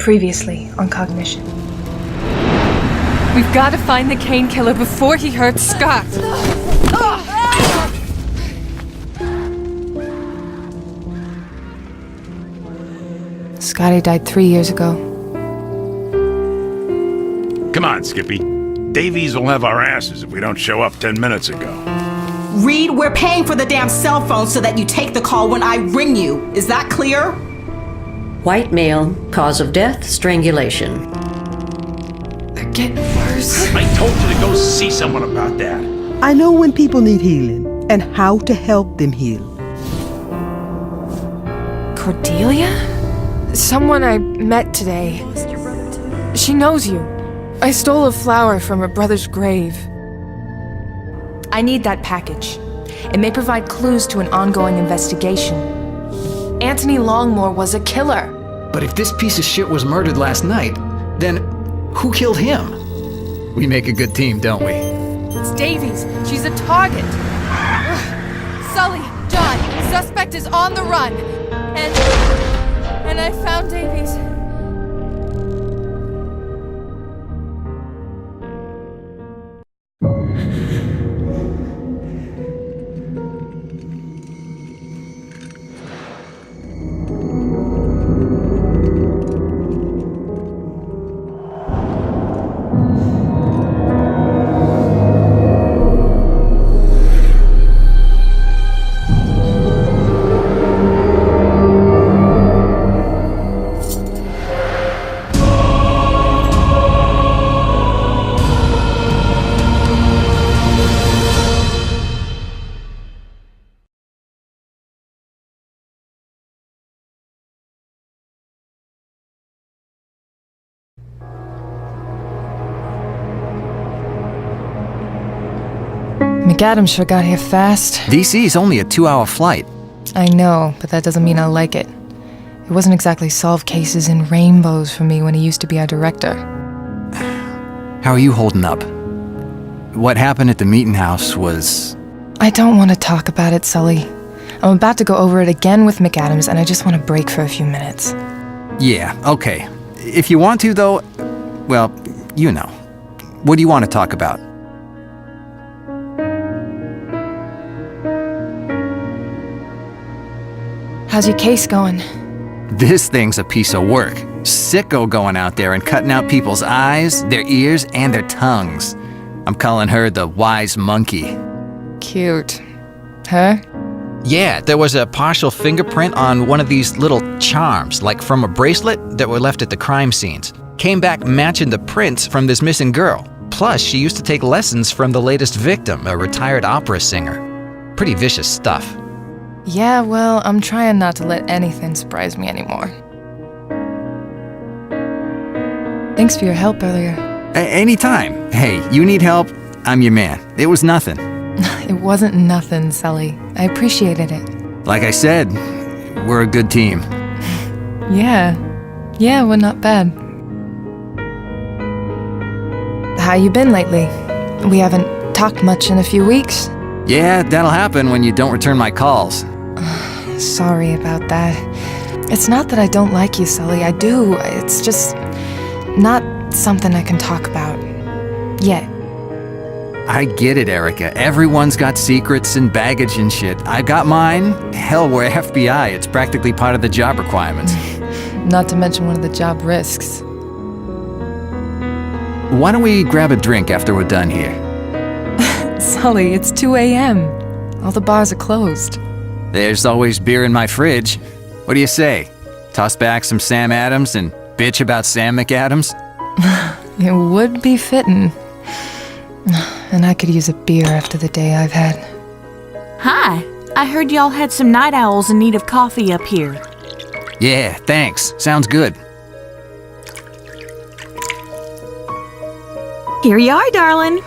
Previously on Cognition. We've got to find the Kane killer before he hurts Scott. Scotty died 3 years ago. Come on, Skippy. Davies will have our asses if we don't show up 10 minutes ago. Reed, we're paying for the damn cell phone so that you take the call when I ring you. Is that clear? White male, cause of death, strangulation. They're getting worse. I told you to go see someone about that. I know when people need healing and how to help them heal. Cordelia? Someone I met today. She knows you. I stole a flower from her brother's grave. I need that package. It may provide clues to an ongoing investigation. Anthony Longmore was a killer. But if this piece of shit was murdered last night, then who killed him? We make a good team, don't we? It's Davies. She's a target. Sully, John, suspect is on the run. And I found Davies. McAdams sure got here fast. DC's only a 2-hour flight. I know, but that doesn't mean I like it. It wasn't exactly solve cases in rainbows for me when he used to be our director. How are you holding up? What happened at the meeting house was... I don't want to talk about it, Sully. I'm about to go over it again with McAdams, and I just want to break for a few minutes. Yeah, okay. If you want to, though, well, you know. What do you want to talk about? How's your case going? This thing's a piece of work. Sicko going out there and cutting out people's eyes, their ears, and their tongues. I'm calling her the wise monkey. Cute. Her? Yeah, there was a partial fingerprint on one of these little charms, like from a bracelet that were left at the crime scenes. Came back matching the prints from this missing girl. Plus, she used to take lessons from the latest victim, a retired opera singer. Pretty vicious stuff. Yeah, well, I'm trying not to let anything surprise me anymore. Thanks for your help earlier. Anytime. Hey, you need help, I'm your man. It was nothing. It wasn't nothing, Sully. I appreciated it. Like I said, we're a good team. Yeah, we're not bad. How you been lately? We haven't talked much in a few weeks. Yeah, that'll happen when you don't return my calls. Sorry about that. It's not that I don't like you, Sully. I do. It's just not something I can talk about yet. I get it, Erica. Everyone's got secrets and baggage and shit. I've got mine. Hell, we're FBI. It's practically part of the job requirements. Not to mention one of the job risks. Why don't we grab a drink after we're done here? Sully, it's 2 a.m. All the bars are closed. There's always beer in my fridge. What do you say? Toss back some Sam Adams and bitch about Sam McAdams? It would be fitting. And I could use a beer after the day I've had. Hi, I heard y'all had some night owls in need of coffee up here. Yeah, thanks. Sounds good. Here you are, darling.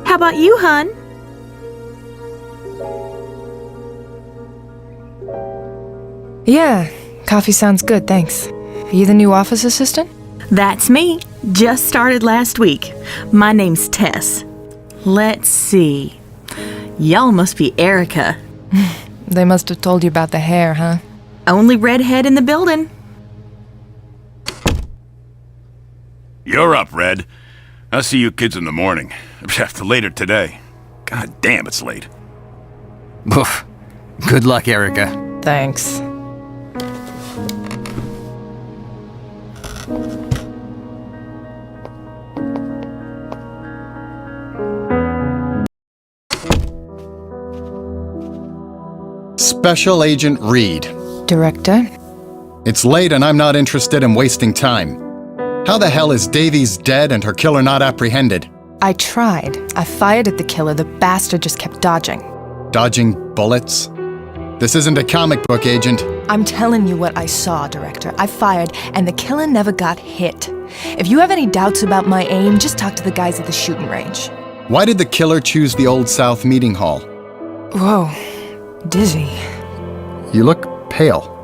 How about you, hun? Yeah, coffee sounds good, thanks. Are you the new office assistant? That's me. Just started last week. My name's Tess. Let's see. Y'all must be Erica. They must have told you about the hair, huh? Only redhead in the building. You're up, Red. I'll see you kids in the morning. Later today. God damn, it's late. Oof. Good luck, Erica. Thanks. Special Agent Reid. Director? It's late and I'm not interested in wasting time. How the hell is Davies dead and her killer not apprehended? I tried. I fired at the killer. The bastard just kept dodging. Dodging bullets? This isn't a comic book, Agent. I'm telling you what I saw, Director. I fired, and the killer never got hit. If you have any doubts about my aim, just talk to the guys at the shooting range. Why did the killer choose the Old South meeting hall? Whoa. Dizzy. You look pale.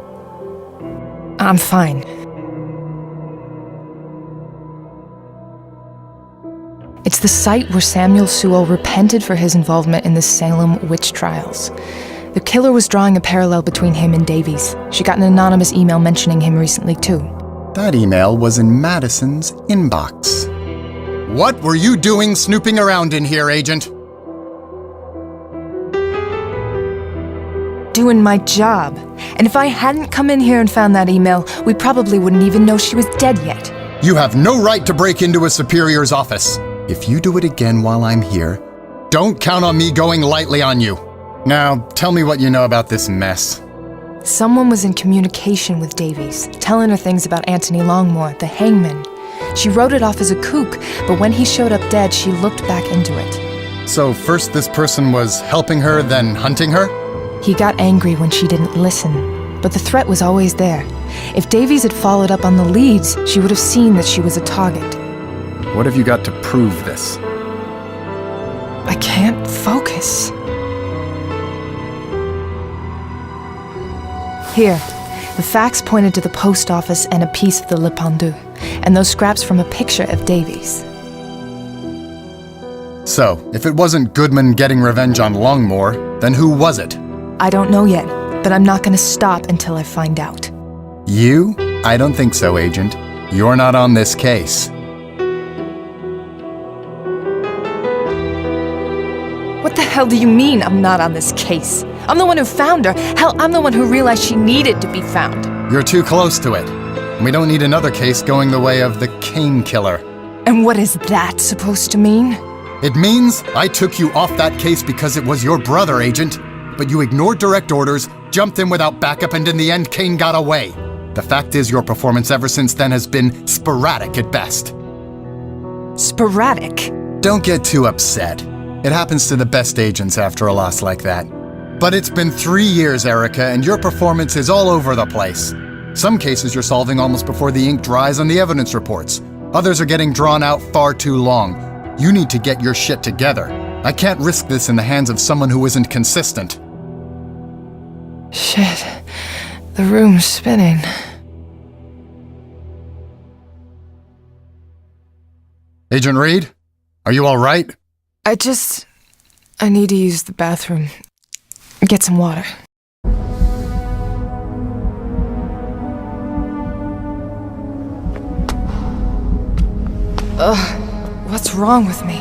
I'm fine. It's the site where Samuel Sewell repented for his involvement in the Salem witch trials. The killer was drawing a parallel between him and Davies. She got an anonymous email mentioning him recently, too. That email was in Madison's inbox. What were you doing snooping around in here, Agent? Doing my job. And if I hadn't come in here and found that email, we probably wouldn't even know she was dead yet. You have no right to break into a superior's office. If you do it again while I'm here, don't count on me going lightly on you. Now, tell me what you know about this mess. Someone was in communication with Davies, telling her things about Anthony Longmore, the hangman. She wrote it off as a kook, but when he showed up dead, she looked back into it. So first this person was helping her, then hunting her? He got angry when she didn't listen, but the threat was always there. If Davies had followed up on the leads, she would have seen that she was a target. What have you got to prove this? I can't focus. Here, the facts pointed to the post office and a piece of the Le Pendu, and those scraps from a picture of Davies. So, if it wasn't Goodman getting revenge on Longmore, then who was it? I don't know yet, but I'm not gonna stop until I find out. You? I don't think so, Agent. You're not on this case. What the hell do you mean I'm not on this case? I'm the one who found her. Hell, I'm the one who realized she needed to be found. You're too close to it. We don't need another case going the way of the Kane killer. And what is that supposed to mean? It means I took you off that case because it was your brother, Agent. But you ignored direct orders, jumped in without backup, and in the end, Kane got away. The fact is, your performance ever since then has been sporadic at best. Sporadic? Don't get too upset. It happens to the best agents after a loss like that. But it's been 3 years, Erica, and your performance is all over the place. Some cases you're solving almost before the ink dries on the evidence reports. Others are getting drawn out far too long. You need to get your shit together. I can't risk this in the hands of someone who isn't consistent. Shit. The room's spinning. Agent Reid? Are you all right? I need to use the bathroom. Get some water. Ugh, what's wrong with me?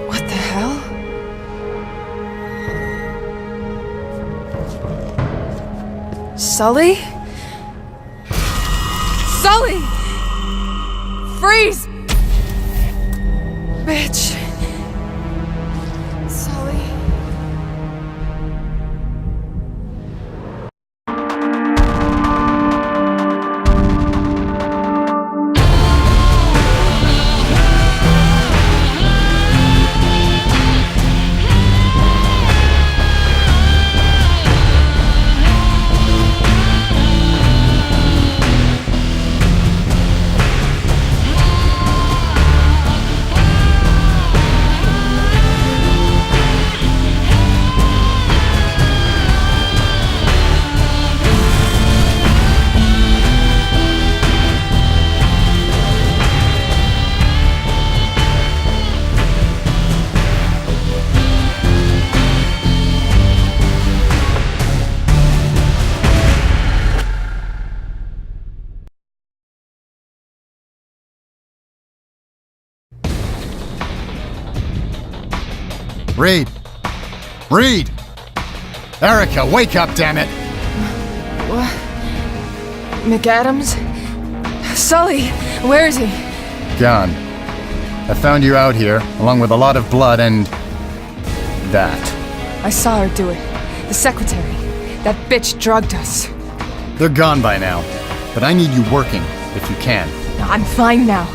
What the hell? Sully? Sully! Freeze! Bitch. Sully. Reed! Reed! Erica, wake up, damn it! What? McAdams? Sully, where is he? Gone. I found you out here, along with a lot of blood and... that. I saw her do it. The secretary. That bitch drugged us. They're gone by now, but I need you working, if you can. I'm fine now.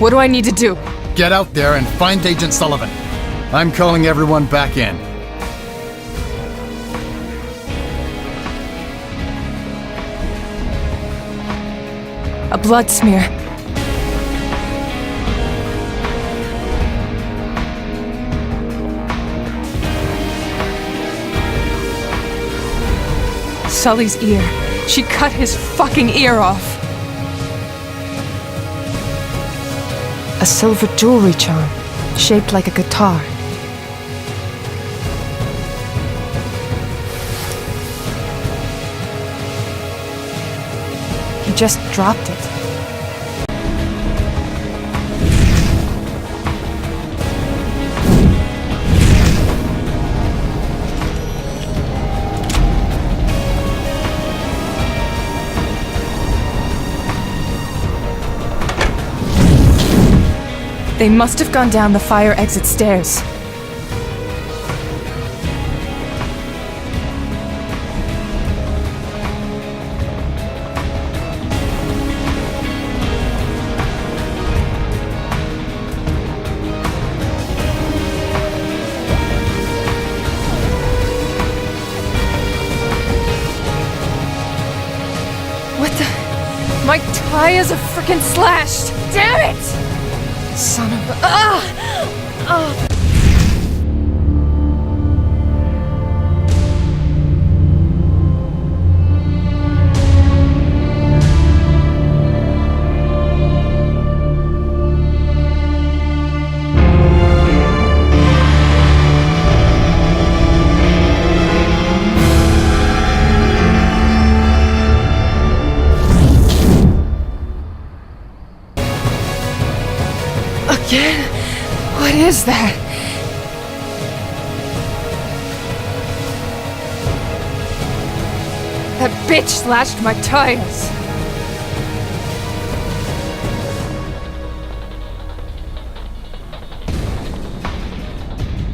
What do I need to do? Get out there and find Agent Sullivan. I'm calling everyone back in. A blood smear. Sully's ear. She cut his fucking ear off. A silver jewelry charm, shaped like a guitar. He just dropped it. They must have gone down the fire exit stairs. What the? My tires are frickin' slashed! Damn it! Son of a... Again? What is that? That bitch slashed my tires.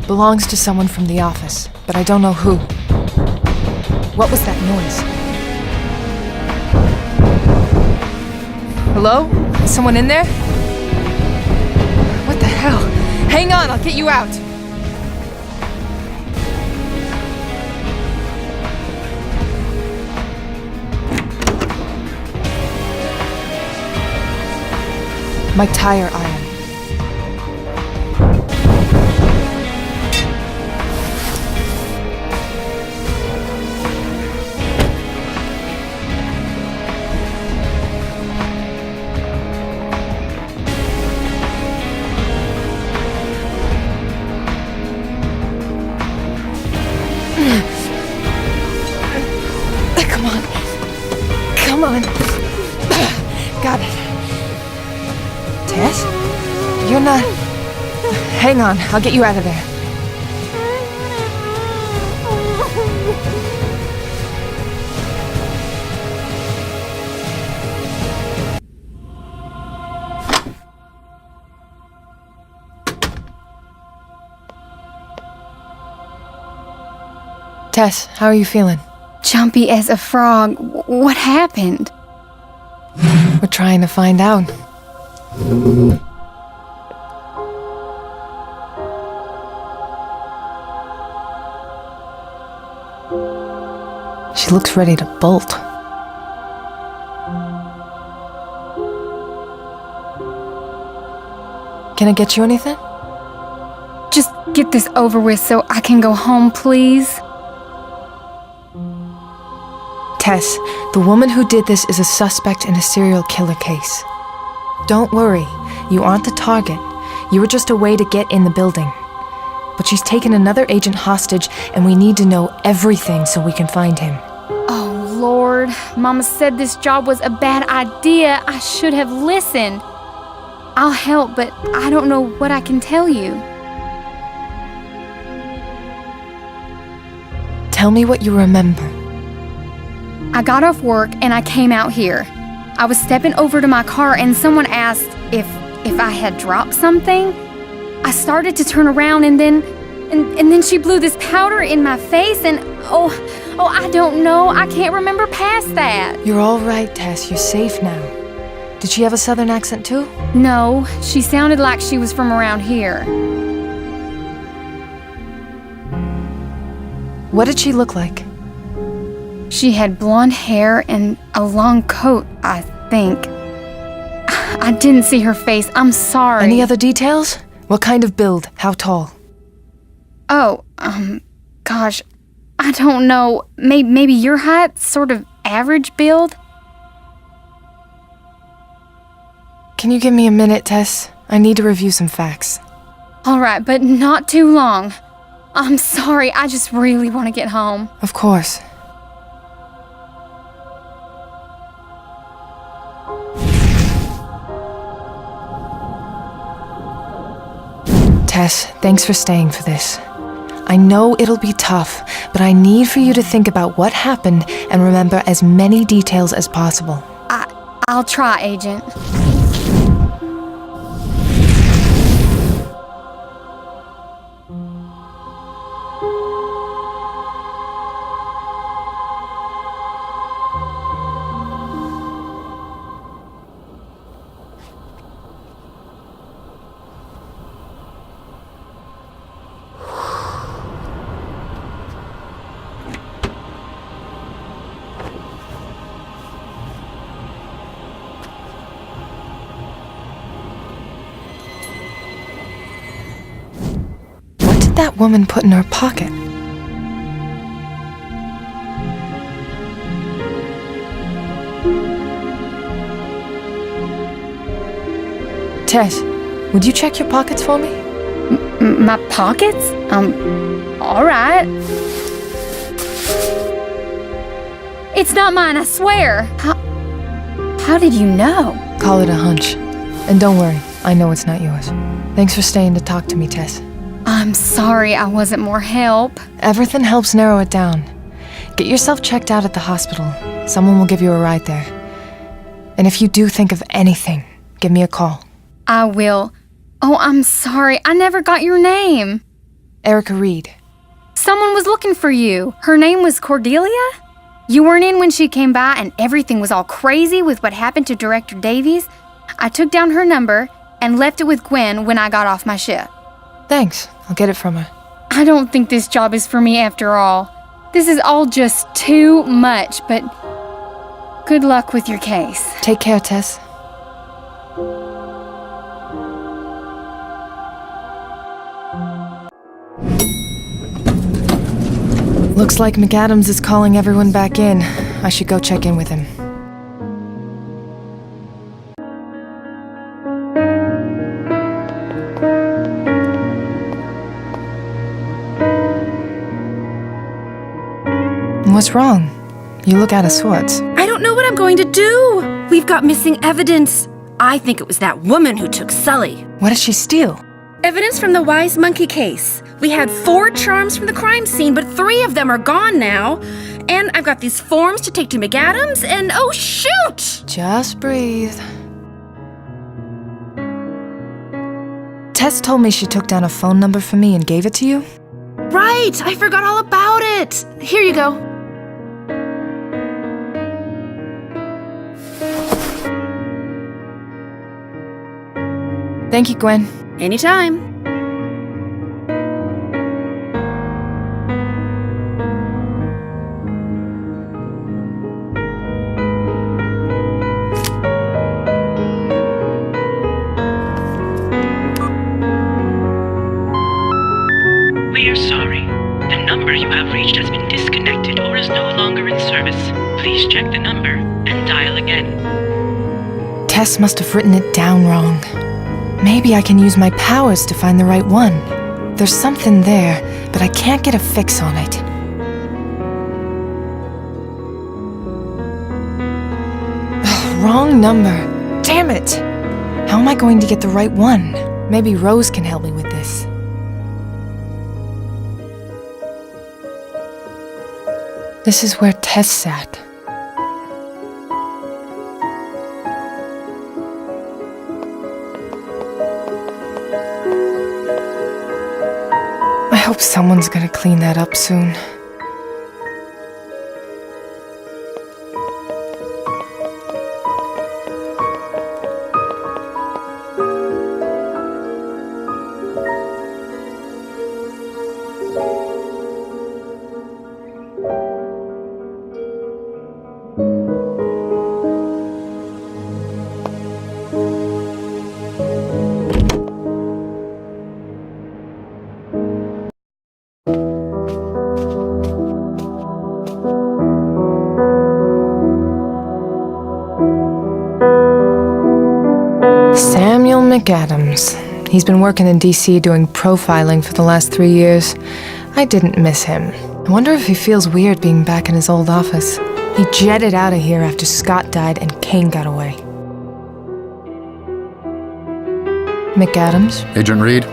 Belongs to someone from the office, but I don't know who. What was that noise? Hello? Is someone in there? What the hell? Hang on, I'll get you out. My tire iron. Come on. Got it. Tess? You're not... Hang on, I'll get you out of there. Tess, how are you feeling? Jumpy as a frog. What happened? We're trying to find out. She looks ready to bolt. Can I get you anything? Just get this over with so I can go home, please. Tess, the woman who did this is a suspect in a serial killer case. Don't worry, you aren't the target. You were just a way to get in the building. But she's taken another agent hostage, and we need to know everything so we can find him. Oh, Lord. Mama said this job was a bad idea. I should have listened. I'll help, but I don't know what I can tell you. Tell me what you remember. I got off work and I came out here. I was stepping over to my car and someone asked if I had dropped something. I started to turn around and then she blew this powder in my face and I don't know. I can't remember past that. You're all right, Tess. You're safe now. Did she have a southern accent too? No, she sounded like she was from around here. What did she look like? She had blonde hair and a long coat, I think. I didn't see her face. I'm sorry. Any other details? What kind of build? How tall? Oh, gosh, I don't know. Maybe your height, sort of average build? Can you give me a minute, Tess? I need to review some facts. All right, but not too long. I'm sorry, I just really want to get home. Of course. Tess, thanks for staying for this. I know it'll be tough, but I need for you to think about what happened and remember as many details as possible. I'll try, Agent. That woman put in her pocket? Tess, would you check your pockets for me? My pockets? All right. It's not mine, I swear. How did you know? Call it a hunch. And don't worry, I know it's not yours. Thanks for staying to talk to me, Tess. I'm sorry I wasn't more help. Everything helps narrow it down. Get yourself checked out at the hospital. Someone will give you a ride there. And if you do think of anything, give me a call. I will. Oh, I'm sorry. I never got your name. Erika Rid. Someone was looking for you. Her name was Cordelia? You weren't in when she came by and everything was all crazy with what happened to Director Davies. I took down her number and left it with Gwen when I got off my ship. Thanks. I'll get it from her. I don't think this job is for me after all. This is all just too much, but good luck with your case. Take care, Tess. Looks like McAdams is calling everyone back in. I should go check in with him. What's wrong? You look out of sorts. I don't know what I'm going to do. We've got missing evidence. I think it was that woman who took Sully. What did she steal? Evidence from the wise monkey case. We had 4 charms from the crime scene, but 3 of them are gone now. And I've got these forms to take to McAdams, and oh shoot! Just breathe. Tess told me she took down a phone number for me and gave it to you? Right! I forgot all about it. Here you go. Thank you, Gwen. Anytime. We are sorry. The number you have reached has been disconnected or is no longer in service. Please check the number and dial again. Tess must have written it down wrong. Maybe I can use my powers to find the right one. There's something there, but I can't get a fix on it. Wrong number. Damn it! How am I going to get the right one? Maybe Rose can help me with this. This is where Tess sat. I hope someone's gonna clean that up soon. Samuel McAdams. He's been working in DC doing profiling for the last 3 years. I didn't miss him. I wonder if he feels weird being back in his old office. He jetted out of here after Scott died and Kane got away. McAdams? Agent Reid?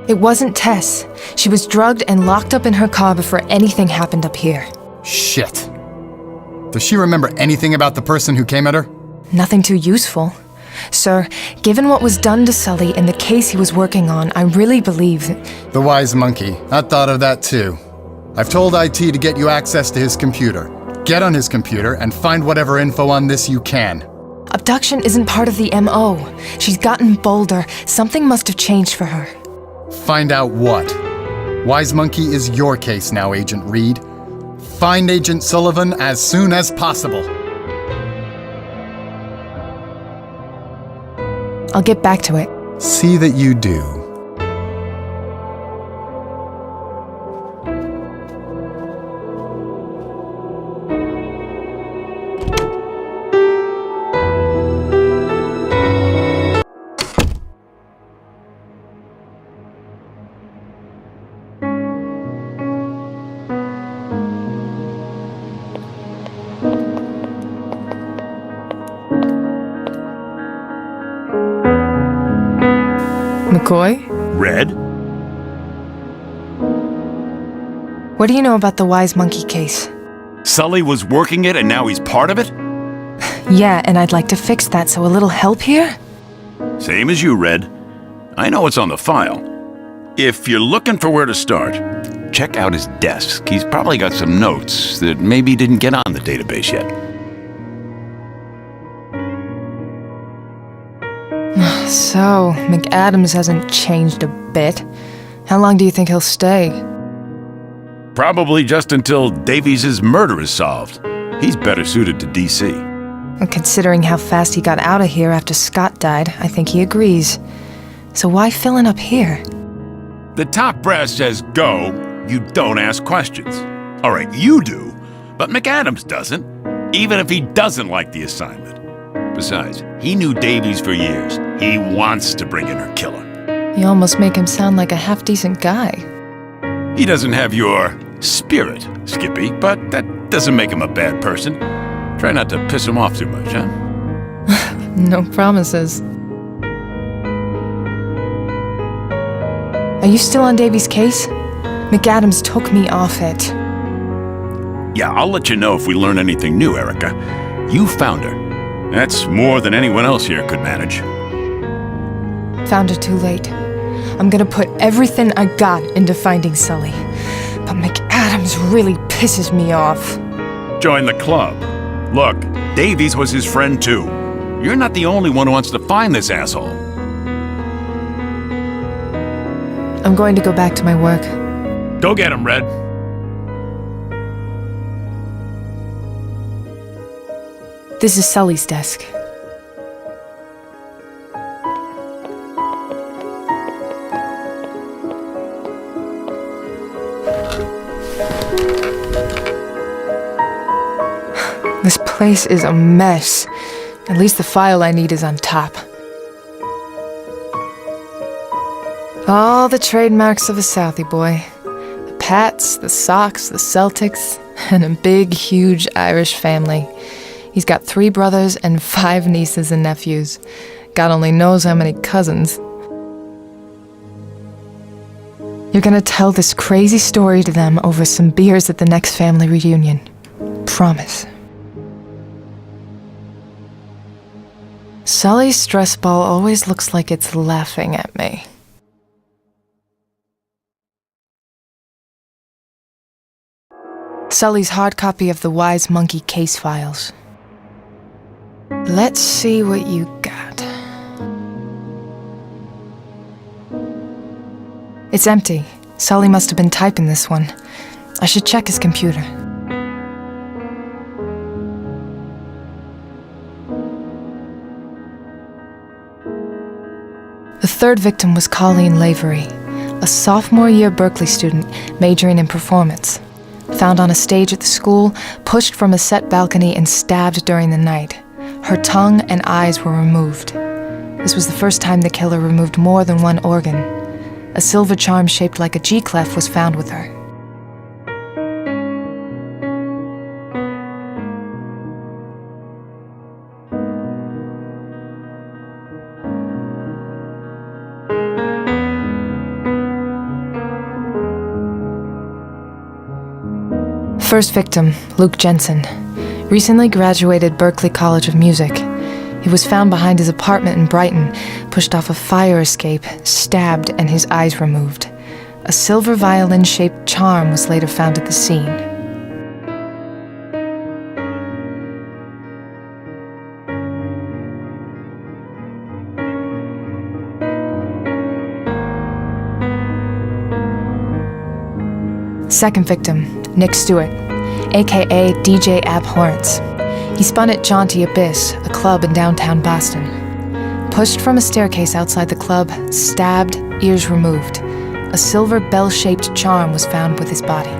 It wasn't Tess. She was drugged and locked up in her car before anything happened up here. Shit. Does she remember anything about the person who came at her? Nothing too useful. Sir, given what was done to Sully in the case he was working on, I really believe that... The wise monkey. I thought of that too. I've told IT to get you access to his computer. Get on his computer and find whatever info on this you can. Abduction isn't part of the MO. She's gotten bolder. Something must have changed for her. Find out what. Wise Monkey is your case now, Agent Reid. Find Agent Sullivan as soon as possible. I'll get back to it. See that you do. McCoy? Red? What do you know about the Wise Monkey case? Sully was working it and now he's part of it? Yeah, and I'd like to fix that, so a little help here? Same as you, Red. I know it's on the file. If you're looking for where to start, check out his desk. He's probably got some notes that maybe didn't get on the database yet. So, McAdams hasn't changed a bit. How long do you think he'll stay? Probably just until Davies' murder is solved. He's better suited to DC. And considering how fast he got out of here after Scott died, I think he agrees. So why filling up here? The top brass says go, you don't ask questions. All right, you do, but McAdams doesn't, even if he doesn't like the assignment. Besides, he knew Davies for years. He wants to bring in her killer. You almost make him sound like a half-decent guy. He doesn't have your spirit, Skippy, but that doesn't make him a bad person. Try not to piss him off too much, huh? No promises. Are you still on Davies' case? McAdams took me off it. Yeah, I'll let you know if we learn anything new, Erica. You found her. That's more than anyone else here could manage. Found her too late. I'm gonna put everything I got into finding Sully. But McAdams really pisses me off. Join the club. Look, Davies was his friend too. You're not the only one who wants to find this asshole. I'm going to go back to my work. Go get him, Red. This is Sully's desk. This place is a mess. At least the file I need is on top. All the trademarks of a Southie boy. The Pats, the Sox, the Celtics, and a big, huge Irish family. He's got 3 brothers and 5 nieces and nephews. God only knows how many cousins. You're gonna tell this crazy story to them over some beers at the next family reunion. Promise. Sully's stress ball always looks like it's laughing at me. Sully's hard copy of the Wise Monkey case files. Let's see what you got. It's empty. Sully must have been typing this one. I should check his computer. The third victim was Colleen Lavery, a sophomore year Berkeley student majoring in performance. Found on a stage at the school, pushed from a set balcony and stabbed during the night. Her tongue and eyes were removed. This was the first time the killer removed more than one organ. A silver charm shaped like a G-clef was found with her. First victim, Luke Jensen, recently graduated Berklee College of Music. He was found behind his apartment in Brighton, pushed off a fire escape, stabbed, and his eyes removed. A silver violin-shaped charm was later found at the scene. Second victim, Nick Stewart, aka DJ Abhorrence. He spun at Jaunty Abyss, a club in downtown Boston. Pushed from a staircase outside the club, stabbed, ears removed. A silver bell-shaped charm was found with his body.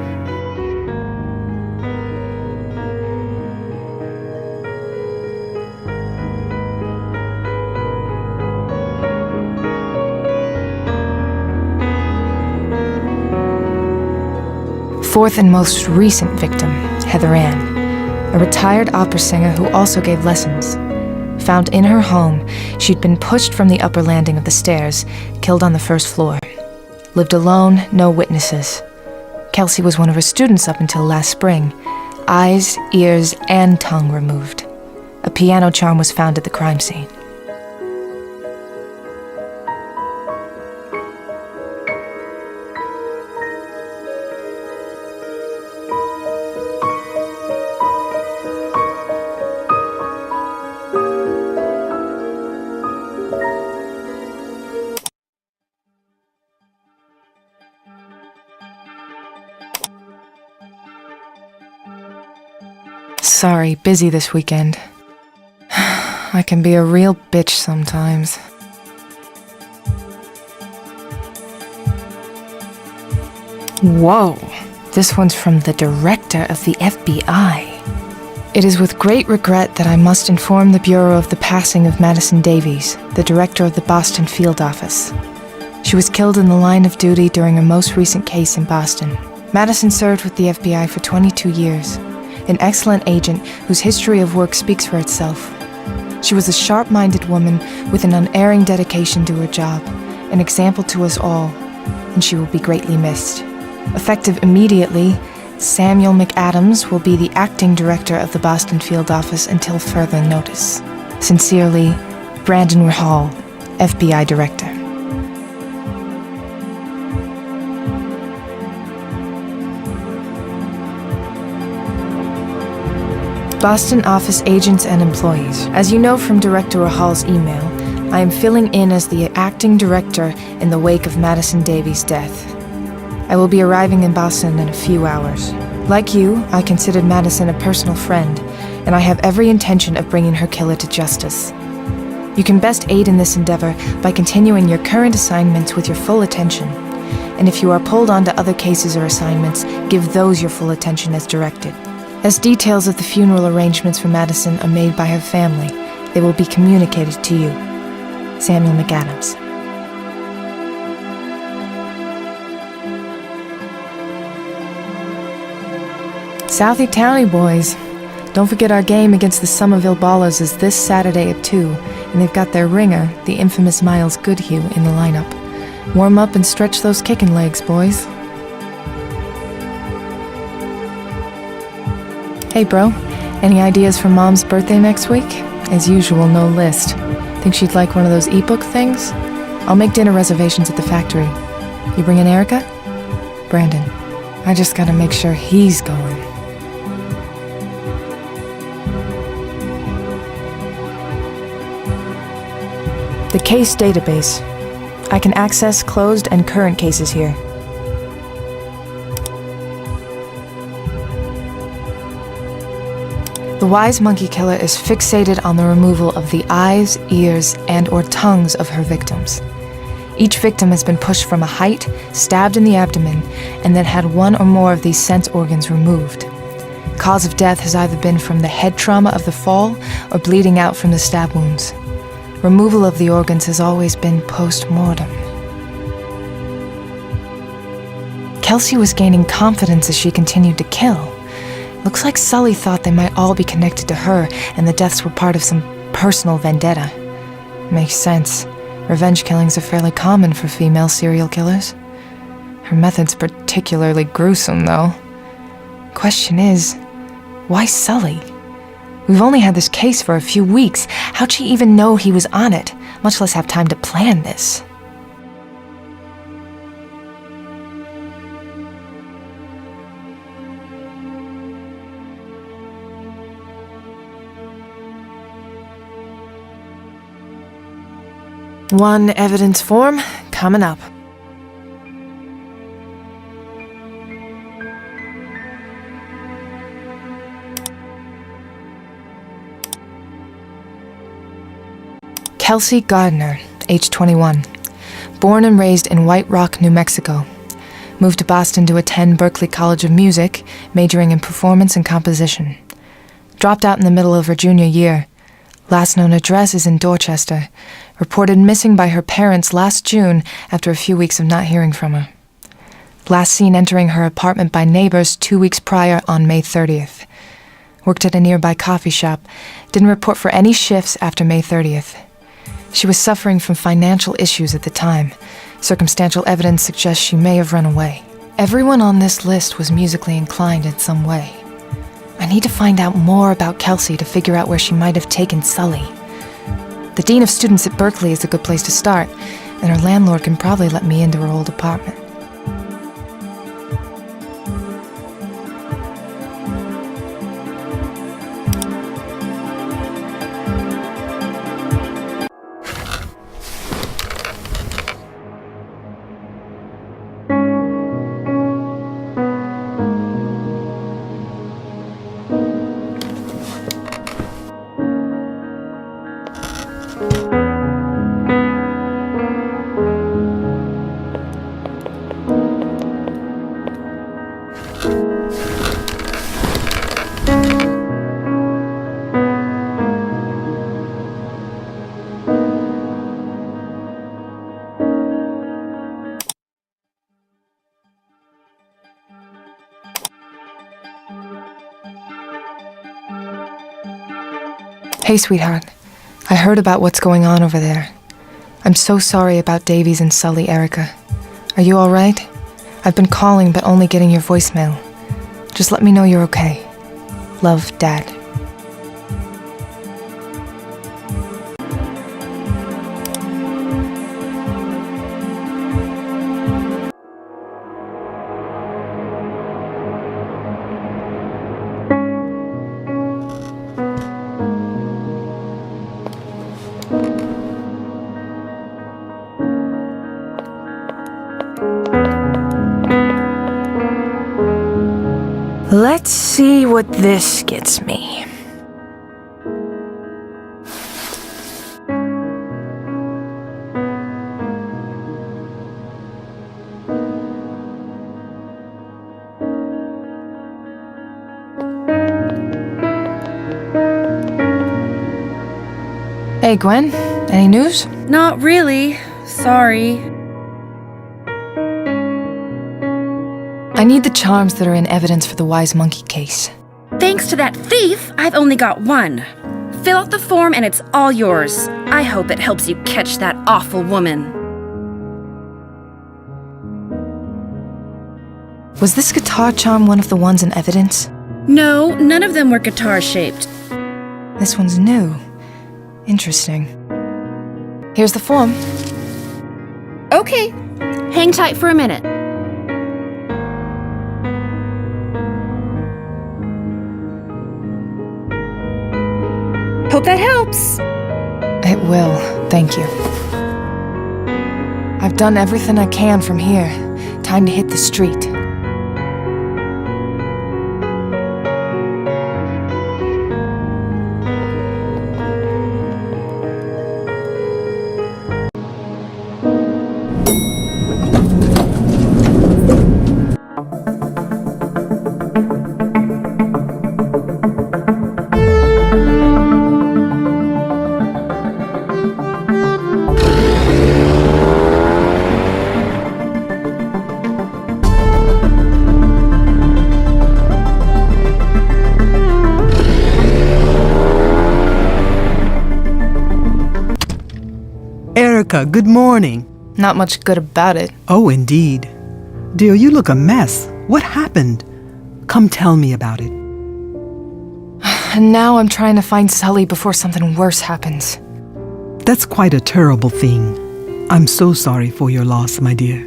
Fourth and most recent victim, Heather Ann, a retired opera singer who also gave lessons. Found in her home, she'd been pushed from the upper landing of the stairs, killed on the first floor. Lived alone, no witnesses. Kelsey was one of her students up until last spring. Eyes, ears, and tongue removed. A piano charm was found at the crime scene. Sorry, busy this weekend. I can be a real bitch sometimes. Whoa, this one's from the director of the FBI. It is with great regret that I must inform the Bureau of the passing of Madison Davies, the director of the Boston field office. She was killed in the line of duty during a most recent case in Boston. Madison served with the FBI for 22 years. An excellent agent whose history of work speaks for itself. She was a sharp-minded woman with an unerring dedication to her job, an example to us all, and she will be greatly missed. Effective immediately, Samuel McAdams will be the acting director of the Boston field office until further notice. Sincerely, Brandon Rahal, FBI Director. Boston office agents and employees. As you know from Director Rahal's email, I am filling in as the acting director in the wake of Madison Davies' death. I will be arriving in Boston in a few hours. Like you, I considered Madison a personal friend, and I have every intention of bringing her killer to justice. You can best aid in this endeavor by continuing your current assignments with your full attention. And if you are pulled onto other cases or assignments, give those your full attention as directed. As details of the funeral arrangements for Madison are made by her family, they will be communicated to you. Samuel McAdams. Southie Townie boys. Don't forget our game against the Somerville Ballers is this Saturday at 2, and they've got their ringer, the infamous Miles Goodhue, in the lineup. Warm up and stretch those kicking legs, boys. Hey, bro. Any ideas for Mom's birthday next week? As usual, no list. Think she'd like one of those ebook things? I'll make dinner reservations at the factory. You bringing Erica? Brandon. I just gotta make sure he's going. The case database. I can access closed and current cases here. The wise monkey killer is fixated on the removal of the eyes, ears, and/or tongues of her victims. Each victim has been pushed from a height, stabbed in the abdomen, and then had one or more of these sense organs removed. Cause of death has either been from the head trauma of the fall or bleeding out from the stab wounds. Removal of the organs has always been post-mortem. Kelsey was gaining confidence as she continued to kill. Looks like Sully thought they might all be connected to her and the deaths were part of some personal vendetta. Makes sense. Revenge killings are fairly common for female serial killers. Her method's particularly gruesome, though. Question is, why Sully? We've only had this case for a few weeks. How'd she even know he was on it, much less have time to plan this? One evidence form coming up. Kelsey Gardner, age 21. Born and raised in White Rock, New Mexico. Moved to Boston to attend Berklee College of Music, majoring in performance and composition. Dropped out in the middle of her junior year. Last known address is in Dorchester. Reported missing by her parents last June after a few weeks of not hearing from her. Last seen entering her apartment by neighbors 2 weeks prior on May 30th. Worked at a nearby coffee shop. Didn't report for any shifts after May 30th. She was suffering from financial issues at the time. Circumstantial evidence suggests she may have run away. Everyone on this list was musically inclined in some way. I need to find out more about Kelsey to figure out where she might have taken Sully. The dean of students at Berklee is a good place to start, and her landlord can probably let me into her old apartment. Hey, sweetheart. I heard about what's going on over there. I'm so sorry about Davies and Sully, Erica. Are you all right? I've been calling but only getting your voicemail. Just let me know you're okay. Love, Dad. Let's see what this gets me. Hey, Gwen, any news? Not really. Sorry. I need the charms that are in evidence for the wise monkey case. Thanks to that thief, I've only got one. Fill out the form and it's all yours. I hope it helps you catch that awful woman. Was this guitar charm one of the ones in evidence? No, none of them were guitar-shaped. This one's new. Interesting. Here's the form. Okay, hang tight for a minute. Hope that helps. It will, thank you. I've done everything I can from here. Time to hit the street. Erica, good morning. Not much good about it. Oh, indeed. Dear, you look a mess. What happened? Come tell me about it. And now I'm trying to find Sully before something worse happens. That's quite a terrible thing. I'm so sorry for your loss, my dear.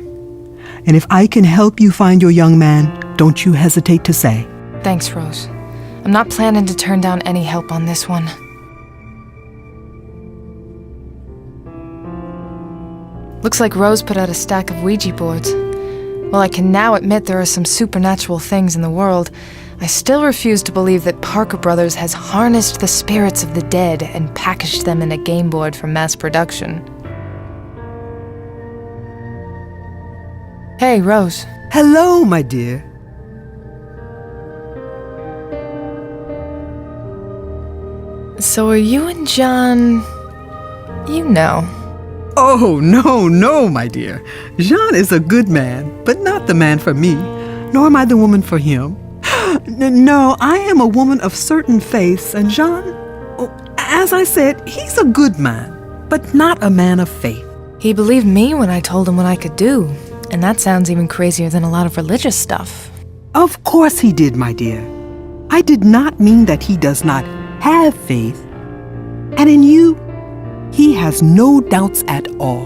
And if I can help you find your young man, don't you hesitate to say. Thanks, Rose. I'm not planning to turn down any help on this one. Looks like Rose put out a stack of Ouija boards. While I can now admit there are some supernatural things in the world, I still refuse to believe that Parker Brothers has harnessed the spirits of the dead and packaged them in a game board for mass production. Hey, Rose. Hello, my dear. So are you and John... you know. Oh, no, my dear. Jean is a good man, but not the man for me, nor am I the woman for him. No, I am a woman of certain faiths, and Jean, as I said, he's a good man, but not a man of faith. He believed me when I told him what I could do, and that sounds even crazier than a lot of religious stuff. Of course he did, my dear. I did not mean that he does not have faith, and in you, he has no doubts at all.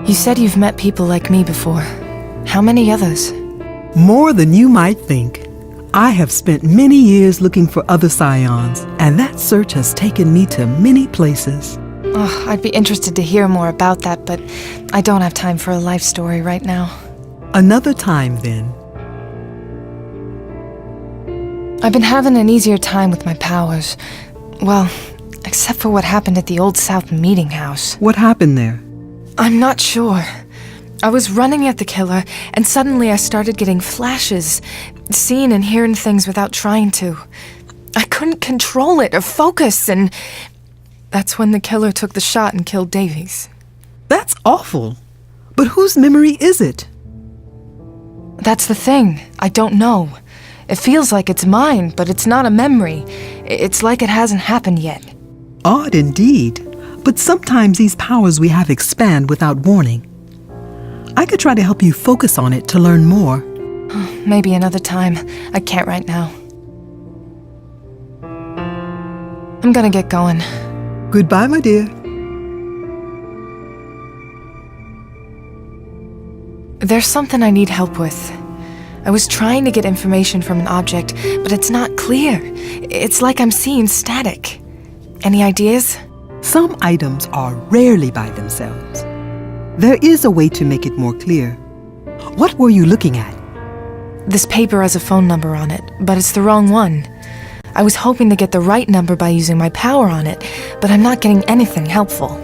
You said you've met people like me before. How many others? More than you might think. I have spent many years looking for other scions, and that search has taken me to many places. Oh, I'd be interested to hear more about that, but I don't have time for a life story right now. Another time, then. I've been having an easier time with my powers. Well, except for what happened at the Old South meeting house. What happened there? I'm not sure. I was running at the killer, and suddenly I started getting flashes, seeing and hearing things without trying to. I couldn't control it or focus, and that's when the killer took the shot and killed Davies. That's awful. But whose memory is it? That's the thing. I don't know. It feels like it's mine, but it's not a memory. It's like it hasn't happened yet. Odd indeed. But sometimes these powers we have expand without warning. I could try to help you focus on it to learn more. Maybe another time. I can't right now. I'm gonna get going. Goodbye, my dear. There's something I need help with. I was trying to get information from an object, but it's not clear. It's like I'm seeing static. Any ideas? Some items are rarely by themselves. There is a way to make it more clear. What were you looking at? This paper has a phone number on it, but it's the wrong one. I was hoping to get the right number by using my power on it, but I'm not getting anything helpful.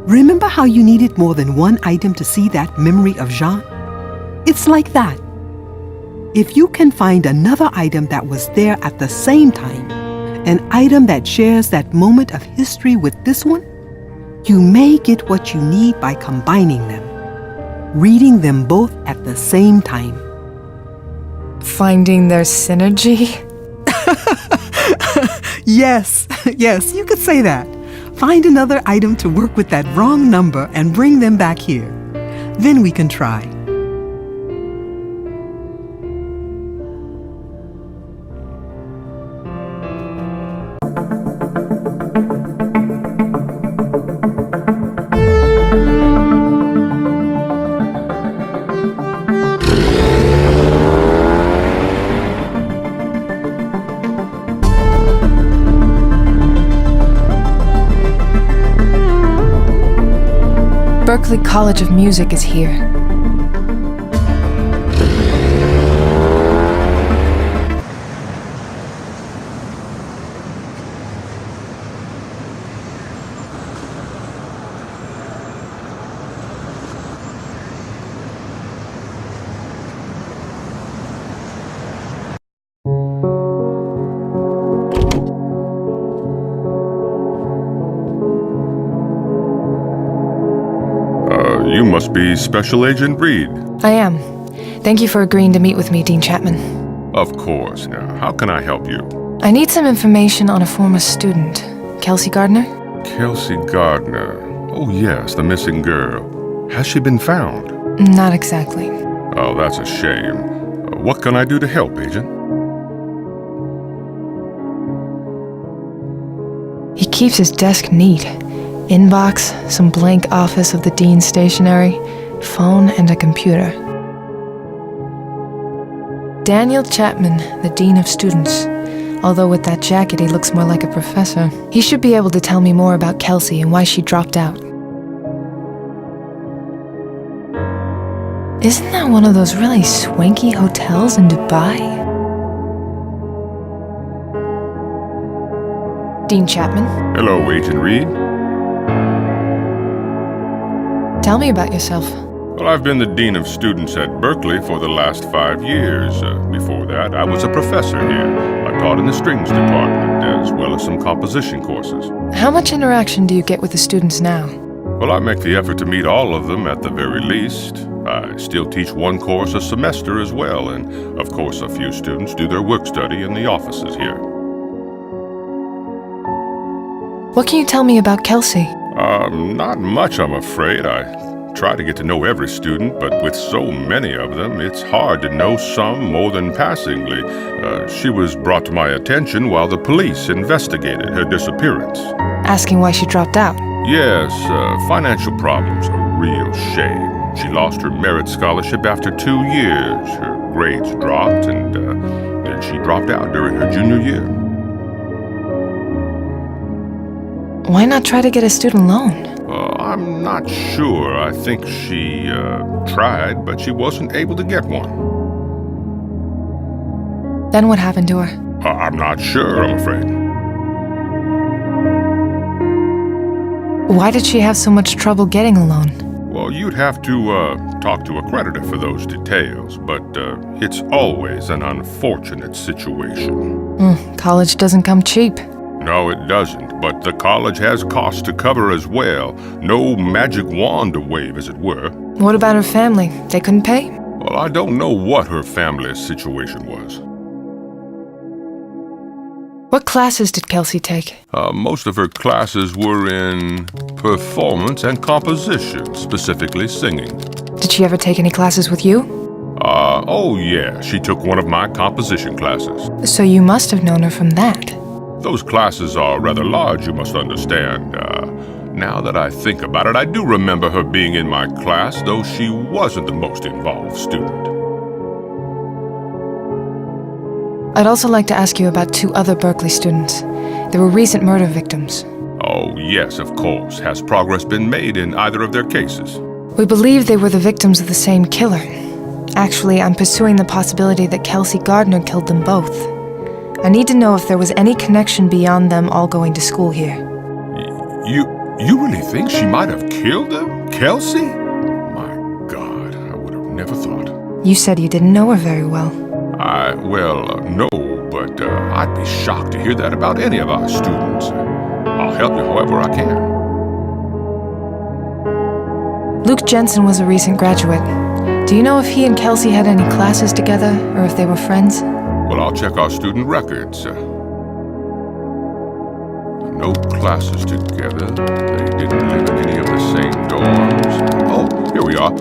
Remember how you needed more than one item to see that memory of Jean? It's like that. If you can find another item that was there at the same time, an item that shares that moment of history with this one, you may get what you need by combining them, reading them both at the same time. Finding their synergy? Yes, you could say that. Find another item to work with that wrong number and bring them back here. Then we can try. Berklee College of Music is here. You must be Special Agent Reid. I am. Thank you for agreeing to meet with me, Dean Chapman. Of course. Now, how can I help you? I need some information on a former student, Kelsey Gardner. Kelsey Gardner. Oh, yes, the missing girl. Has she been found? Not exactly. Oh, that's a shame. What can I do to help, Agent? He keeps his desk neat. Inbox, some blank office of the dean's stationery, phone, and a computer. Daniel Chapman, the dean of students. Although with that jacket he looks more like a professor. He should be able to tell me more about Kelsey and why she dropped out. Isn't that one of those really swanky hotels in Dubai? Dean Chapman? Hello, Agent Reid. Tell me about yourself. Well, I've been the Dean of Students at Berklee for the last 5 years. Before that, I was a professor here. I taught in the strings department, as well as some composition courses. How much interaction do you get with the students now? Well, I make the effort to meet all of them at the very least. I still teach one course a semester as well, and of course a few students do their work study in the offices here. What can you tell me about Kelsey? Not much, I'm afraid. I try to get to know every student, but with so many of them, it's hard to know some more than passingly. She was brought to my attention while the police investigated her disappearance. Asking why she dropped out? Yes, financial problems, a real shame. She lost her merit scholarship after 2 years. Her grades dropped, and then she dropped out during her junior year. Why not try to get a student loan? I'm not sure. I think she tried, but she wasn't able to get one. Then what happened to her? I'm not sure, I'm afraid. Why did she have so much trouble getting a loan? Well, you'd have to talk to a creditor for those details, but it's always an unfortunate situation. College doesn't come cheap. No, it doesn't, but the college has costs to cover as well. No magic wand to wave, as it were. What about her family? They couldn't pay? Well, I don't know what her family's situation was. What classes did Kelsey take? Most of her classes were in performance and composition, specifically singing. Did she ever take any classes with you? Oh yeah, she took one of my composition classes. So you must have known her from that. Those classes are rather large, you must understand. Now that I think about it, I do remember her being in my class, though she wasn't the most involved student. I'd also like to ask you about 2 other Berklee students. They were recent murder victims. Oh, yes, of course. Has progress been made in either of their cases? We believe they were the victims of the same killer. Actually, I'm pursuing the possibility that Kelsey Gardner killed them both. I need to know if there was any connection beyond them all going to school here. You really think she might have killed them? Kelsey? My God, I would have never thought. You said you didn't know her very well. No, but I'd be shocked to hear that about any of our students. I'll help you however I can. Luke Jensen was a recent graduate. Do you know if he and Kelsey had any classes together, or if they were friends? Well, I'll check our student records. No classes together. They didn't live in any of the same dorms. Oh, here we are.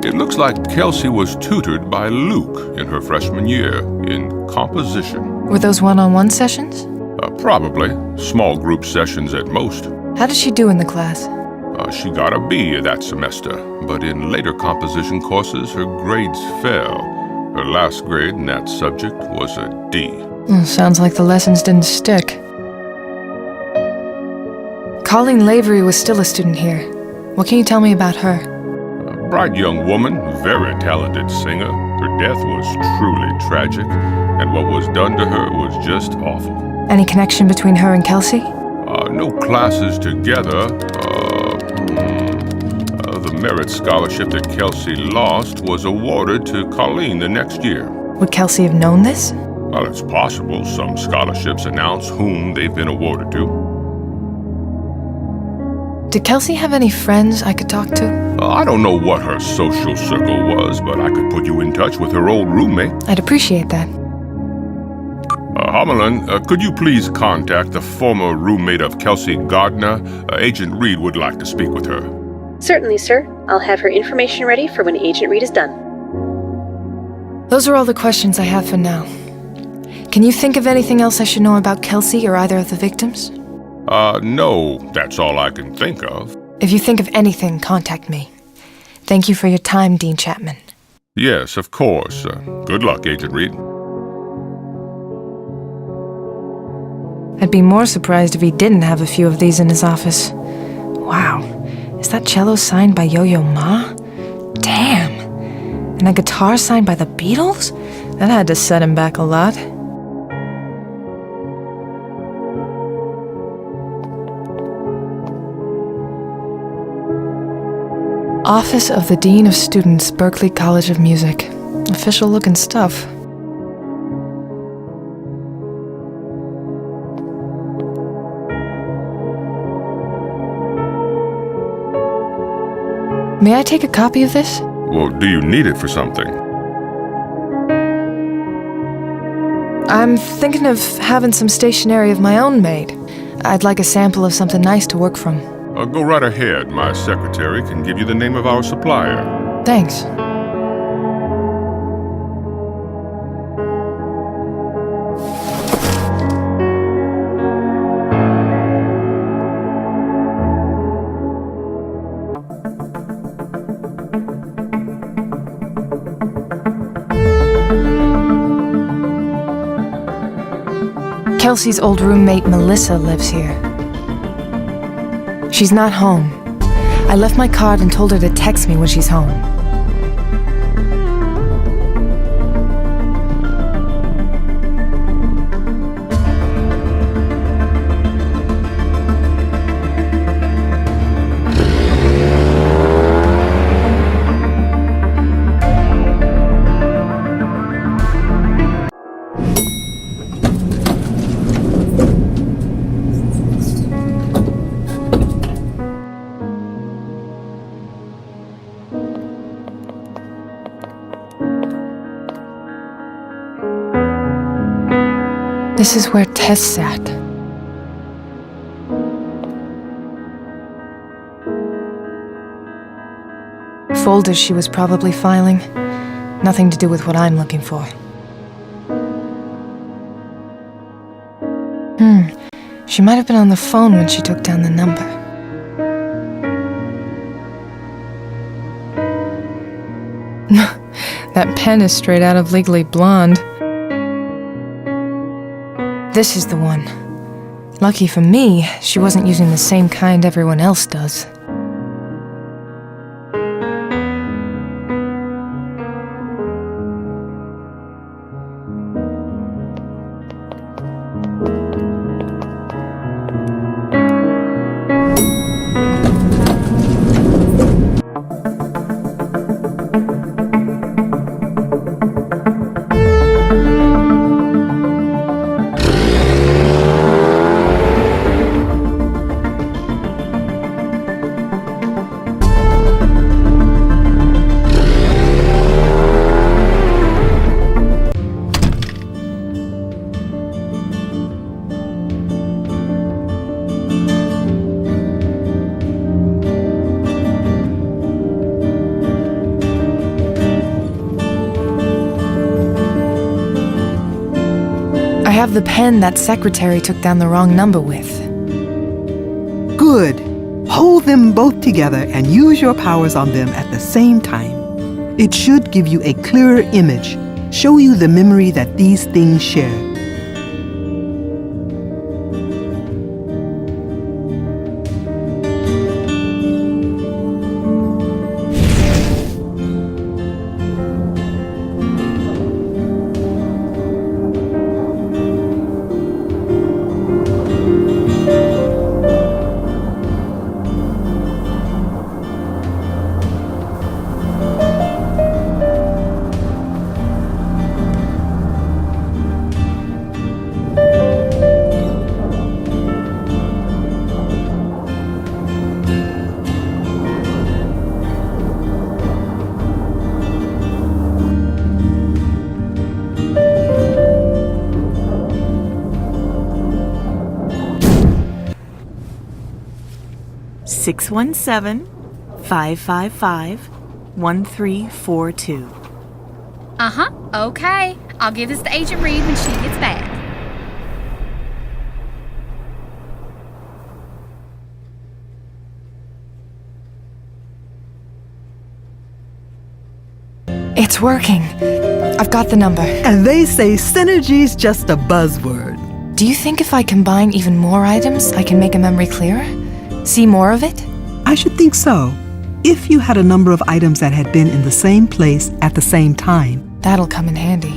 It looks like Kelsey was tutored by Luke in her freshman year in composition. Were those one-on-one sessions? Probably. Small group sessions at most. How did she do in the class? She got a B that semester, but in later composition courses, her grades fell. Her last grade in that subject was a D. Sounds like the lessons didn't stick. Colleen Lavery was still a student here. What can you tell me about her? A bright young woman, very talented singer. Her death was truly tragic, and what was done to her was just awful. Any connection between her and Kelsey? No classes together. The merit scholarship that Kelsey lost was awarded to Colleen the next year. Would Kelsey have known this? Well, it's possible. Some scholarships announce whom they've been awarded to. Did Kelsey have any friends I could talk to? I don't know what her social circle was, but I could put you in touch with her old roommate. I'd appreciate that. Homelin, could you please contact the former roommate of Kelsey Gardner? Agent Reid would like to speak with her. Certainly, sir. I'll have her information ready for when Agent Reid is done. Those are all the questions I have for now. Can you think of anything else I should know about Kelsey or either of the victims? No, that's all I can think of. If you think of anything, contact me. Thank you for your time, Dean Chapman. Yes, of course. Good luck, Agent Reid. I'd be more surprised if he didn't have a few of these in his office. Wow, is that cello signed by Yo-Yo Ma? Damn! And a guitar signed by the Beatles? That had to set him back a lot. Office of the Dean of Students, Berklee College of Music. Official looking stuff. May I take a copy of this? Well, do you need it for something? I'm thinking of having some stationery of my own made. I'd like a sample of something nice to work from. Go right ahead. My secretary can give you the name of our supplier. Thanks. Kelsey's old roommate Melissa lives here. She's not home. I left my card and told her to text me when she's home. This is where Tess sat. Folders she was probably filing. Nothing to do with what I'm looking for. She might have been on the phone when she took down the number. That pen is straight out of Legally Blonde. This is the one. Lucky for me, she wasn't using the same kind everyone else does. have the pen that secretary took down the wrong number with. Good. Hold them both together and use your powers on them at the same time. It should give you a clearer image, show you the memory that these things share. Six 555-1342. Uh-huh, okay. I'll give this to Agent Reid when she gets back. It's working. I've got the number. And they say synergy's just a buzzword. Do you think if I combine even more items, I can make a memory clearer? See more of it? I should think so. If you had a number of items that had been in the same place at the same time. That'll come in handy.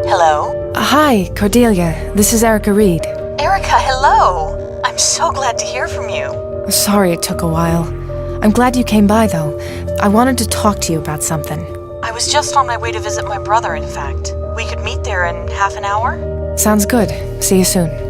Hello? Hi, Cordelia. This is Erika Reid. Erika, hello! I'm so glad to hear from you. Sorry it took a while. I'm glad you came by, though. I wanted to talk to you about something. I was just on my way to visit my brother, in fact. We could meet there in half an hour? Sounds good. See you soon.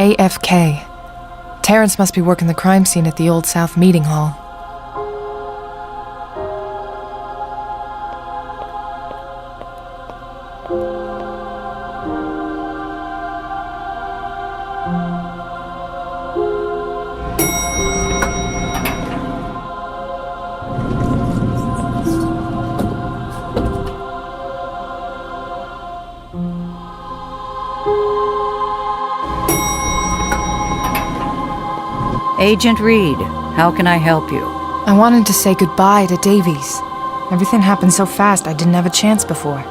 AFK. Terrence must be working the crime scene at the Old South Meeting Hall. Agent Reid, how can I help you? I wanted to say goodbye to Davies. Everything happened so fast I didn't have a chance before.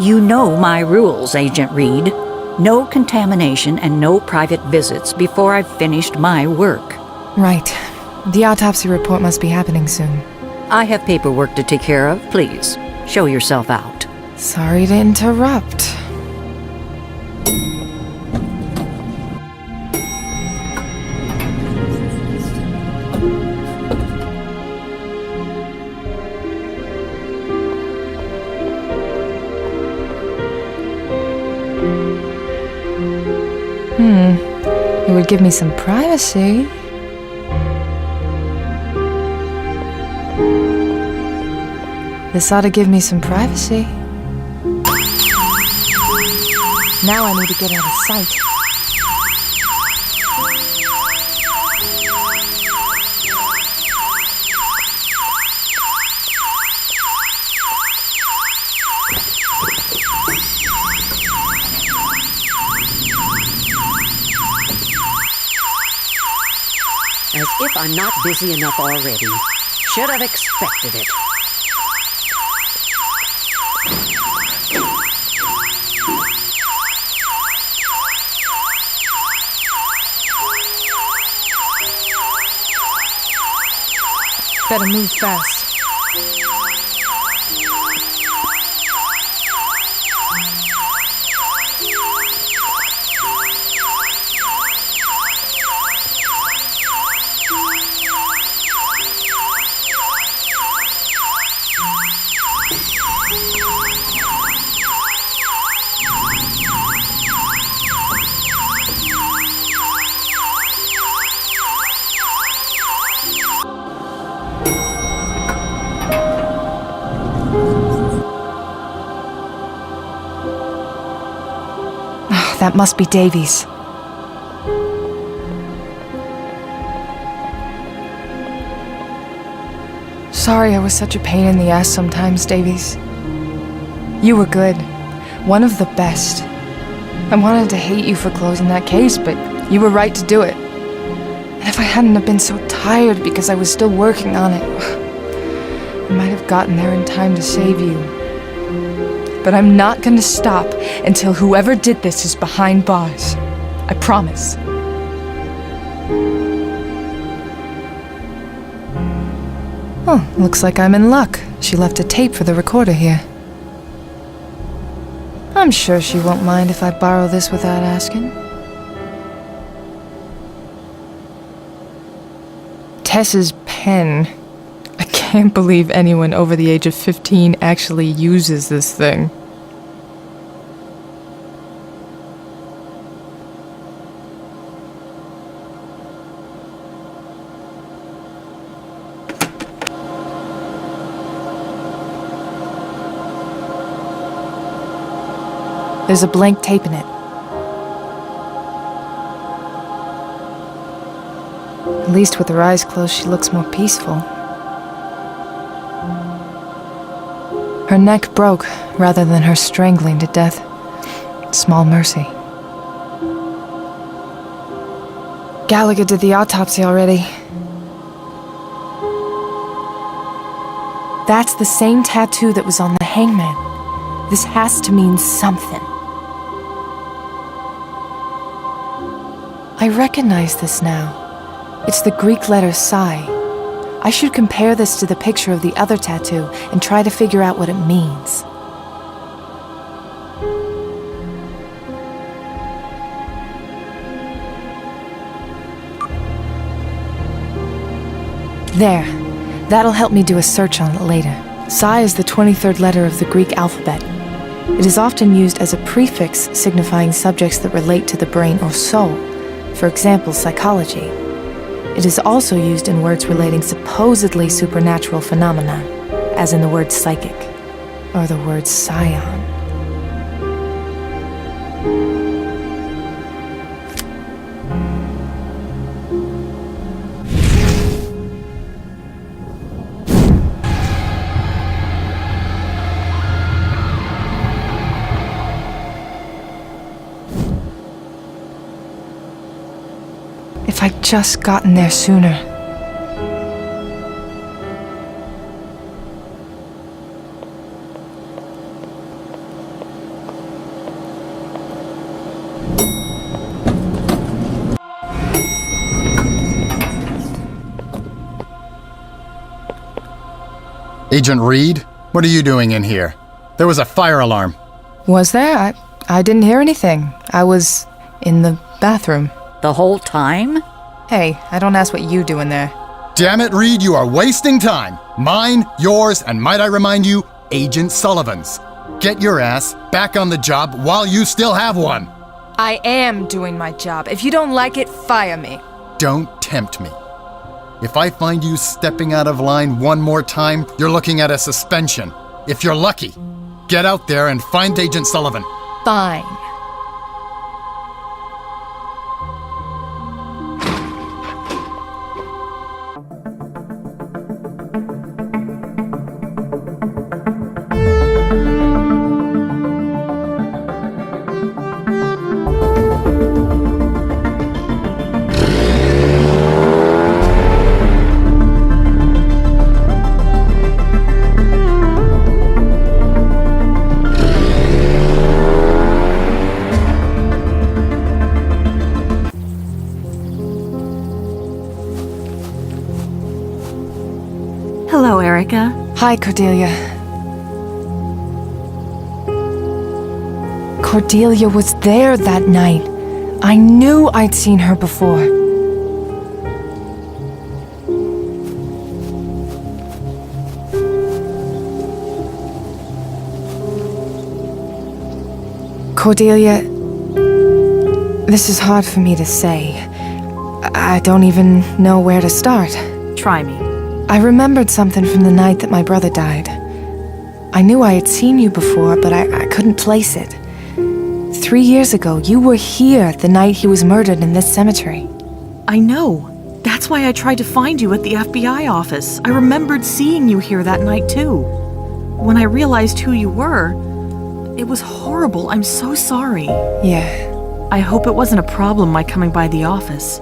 You know my rules, Agent Reid. No contamination and no private visits before I've finished my work. Right. The autopsy report must be happening soon. I have paperwork to take care of. Please, show yourself out. Sorry to interrupt. It would give me some privacy. This ought to give me some privacy. Now I need to get out of sight. As if I'm not busy enough already. Should have expected it. Better move fast. That must be Davies. Sorry I was such a pain in the ass sometimes, Davies. You were good. One of the best. I wanted to hate you for closing that case, but you were right to do it. And if I hadn't have been so tired because I was still working on it, I might have gotten there in time to save you. But I'm not gonna stop until whoever did this is behind bars. I promise. Oh, looks like I'm in luck. She left a tape for the recorder here. I'm sure she won't mind if I borrow this without asking. Tess's pen. I can't believe anyone over the age of 15 actually uses this thing. There's a blank tape in it. At least with her eyes closed, she looks more peaceful. Her neck broke rather than her strangling to death. Small mercy. Gallagher did the autopsy already. That's the same tattoo that was on the hangman. This has to mean something. I recognize this now. It's the Greek letter psi. I should compare this to the picture of the other tattoo and try to figure out what it means. There. That'll help me do a search on it later. Psi is the 23rd letter of the Greek alphabet. It is often used as a prefix signifying subjects that relate to the brain or soul. For example, psychology. It is also used in words relating supposedly supernatural phenomena, as in the word psychic, or the word scion. If I'd just gotten there sooner. Agent Reid, what are you doing in here? There was a fire alarm. Was there? I didn't hear anything. I was in the bathroom. The whole time? Hey, I don't ask what you do in there. Damn it, Reid, you are wasting time. Mine, yours, and might I remind you, Agent Sullivan's. Get your ass back on the job while you still have one. I am doing my job. If you don't like it, fire me. Don't tempt me. If I find you stepping out of line one more time, you're looking at a suspension. If you're lucky, get out there and find Agent Sullivan. Fine. Hello, Erica. Hi, Cordelia. Cordelia was there that night. I knew I'd seen her before. Cordelia, this is hard for me to say. I don't even know where to start. Try me. I remembered something from the night that my brother died. I knew I had seen you before, but I couldn't place it. 3 years ago, you were here the night he was murdered in this cemetery. I know. That's why I tried to find you at the FBI office. I remembered seeing you here that night, too. When I realized who you were, it was horrible. I'm so sorry. Yeah. I hope it wasn't a problem my coming by the office.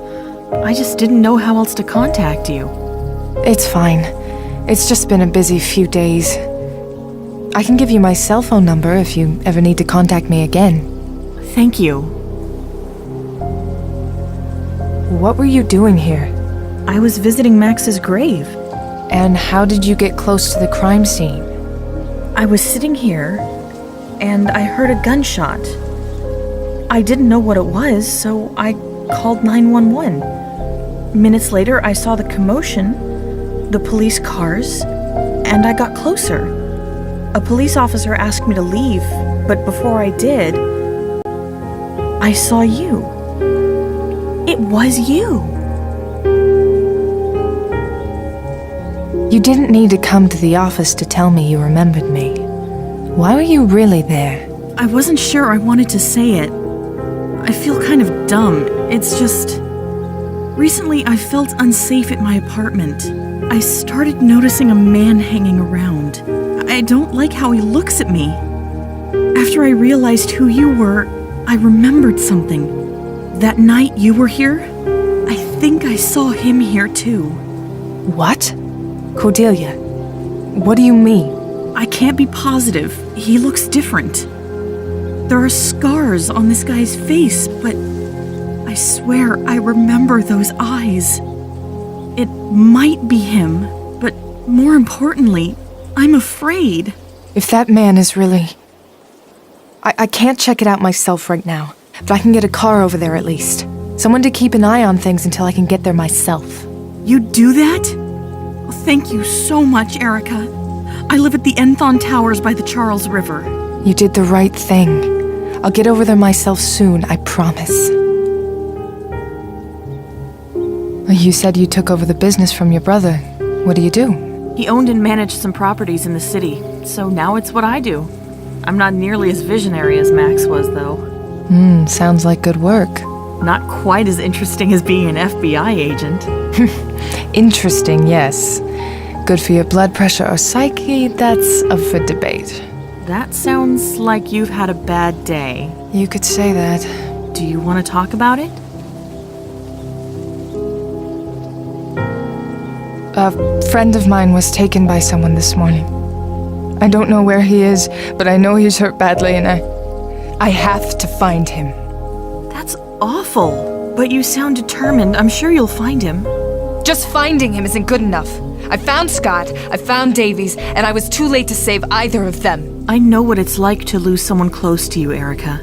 I just didn't know how else to contact you. It's fine. It's just been a busy few days. I can give you my cell phone number if you ever need to contact me again. Thank you. What were you doing here? I was visiting Max's grave. And how did you get close to the crime scene? I was sitting here, and I heard a gunshot. I didn't know what it was, so I called 911. Minutes later, I saw the commotion, the police cars, and I got closer. A police officer asked me to leave, but before I did, I saw you. It was you. You didn't need to come to the office to tell me you remembered me. Why were you really there? I wasn't sure I wanted to say it. I feel kind of dumb. It's just... Recently, I felt unsafe at my apartment. I started noticing a man hanging around. I don't like how he looks at me. After I realized who you were, I remembered something. That night you were here, I think I saw him here too. What? Cordelia, what do you mean? I can't be positive. He looks different. There are scars on this guy's face, but I swear I remember those eyes. It might be him, but more importantly, I'm afraid. If that man is really... I can't check it out myself right now, but I can get a car over there at least. Someone to keep an eye on things until I can get there myself. You'd do that? Thank you so much, Erica. I live at the Enthon Towers by the Charles River. You did the right thing. I'll get over there myself soon, I promise. You said you took over the business from your brother. What do you do? He owned and managed some properties in the city, so now it's what I do. I'm not nearly as visionary as Max was, though. Sounds like good work. Not quite as interesting as being an FBI agent. Interesting, yes. Good for your blood pressure or psyche, that's up for debate. That sounds like you've had a bad day. You could say that. Do you want to talk about it? A friend of mine was taken by someone this morning. I don't know where he is, but I know he's hurt badly and I have to find him. That's awful. But you sound determined. I'm sure you'll find him. Just finding him isn't good enough. I found Scott, I found Davies, and I was too late to save either of them. I know what it's like to lose someone close to you, Erica.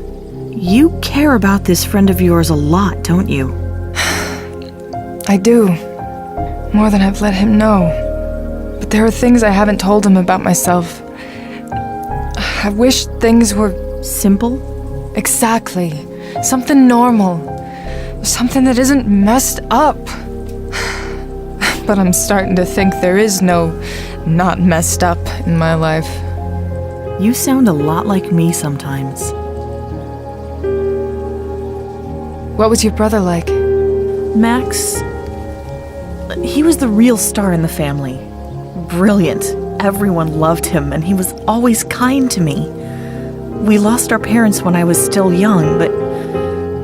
You care about this friend of yours a lot, don't you? I do. More than I've let him know. But there are things I haven't told him about myself. I wish things were... simple? Exactly. Something normal. Something that isn't messed up. But I'm starting to think there is no not messed up in my life. You sound a lot like me sometimes. What was your brother like? Max... he was the real star in the family. Brilliant. Everyone loved him, and he was always kind to me. We lost our parents when I was still young, but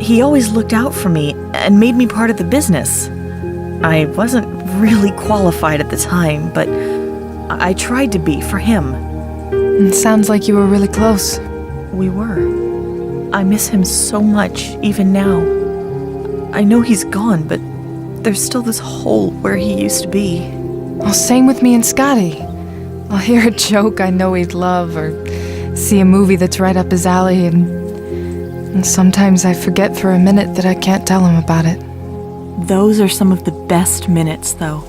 he always looked out for me and made me part of the business. I wasn't really qualified at the time, but I tried to be for him. It sounds like you were really close. We were. I miss him so much, even now. I know he's gone, but there's still this hole where he used to be. Well, same with me and Scotty. I'll hear a joke I know he'd love, or see a movie that's right up his alley, and sometimes I forget for a minute that I can't tell him about it. Those are some of the best minutes, though.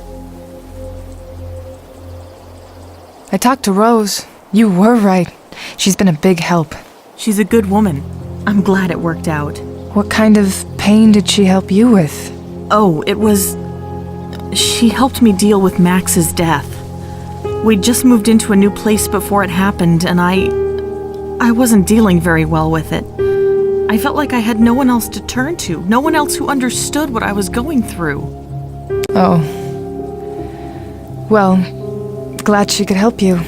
I talked to Rose. You were right. She's been a big help. She's a good woman. I'm glad it worked out. What kind of pain did she help you with? Oh, it was... She helped me deal with Max's death. We'd just moved into a new place before it happened, and I wasn't dealing very well with it. I felt like I had no one else to turn to, no one else who understood what I was going through. Oh. Well, glad she could help you.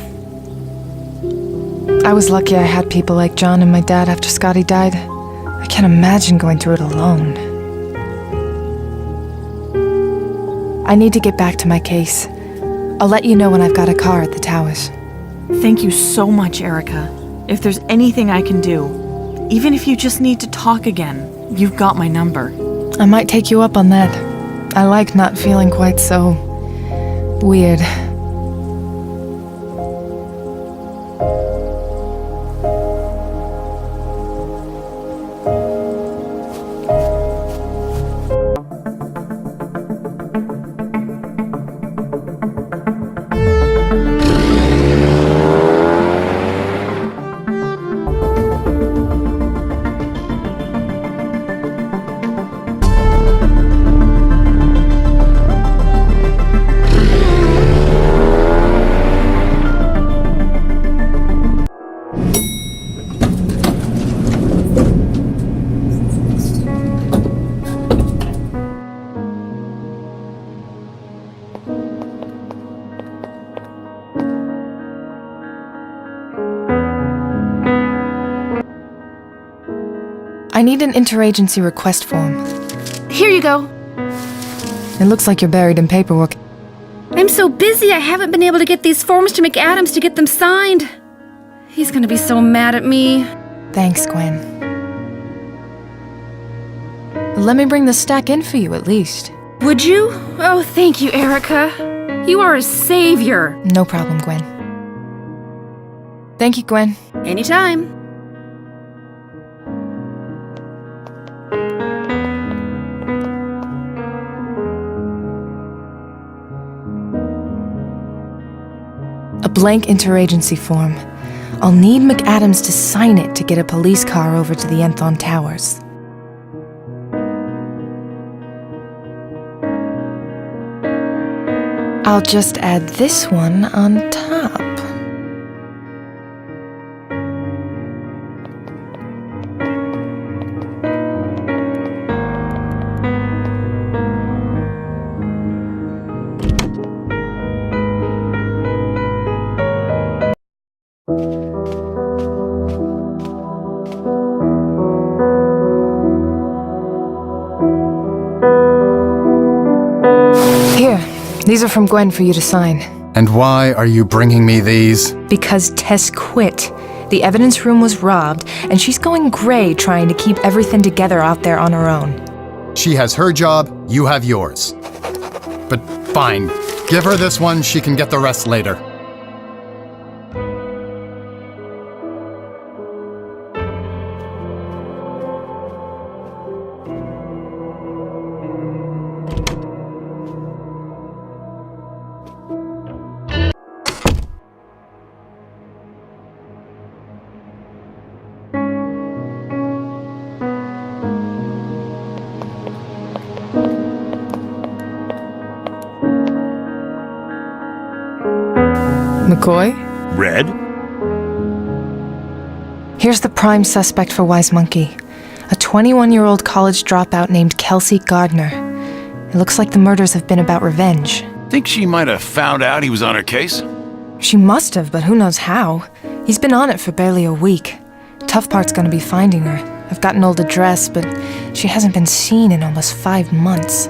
I was lucky I had people like John and my dad after Scotty died. I can't imagine going through it alone. I need to get back to my case. I'll let you know when I've got a car at the towers. Thank you so much, Erica. If there's anything I can do, even if you just need to talk again, you've got my number. I might take you up on that. I like not feeling quite so... weird. I need an interagency request form. Here you go. It looks like you're buried in paperwork. I'm so busy I haven't been able to get these forms to McAdams to get them signed. He's gonna be so mad at me. Thanks, Gwen. Let me bring the stack in for you, at least. Would you? Oh, thank you, Erica. You are a savior. No problem, Gwen. Thank you, Gwen. Anytime. A blank interagency form. I'll need McAdams to sign it to get a police car over to the Enthon Towers. I'll just add this one on top. These are from Gwen for you to sign. And why are you bringing me these? Because Tess quit. The evidence room was robbed, and she's going gray trying to keep everything together out there on her own. She has her job, you have yours. But fine, give her this one, she can get the rest later. McCoy? Red? Here's the prime suspect for Wise Monkey. A 21-year-old college dropout named Kelsey Gardner. It looks like the murders have been about revenge. Think she might have found out he was on her case? She must have, but who knows how. He's been on it for barely a week. Tough part's gonna be finding her. I've got an old address, but she hasn't been seen in almost 5 months.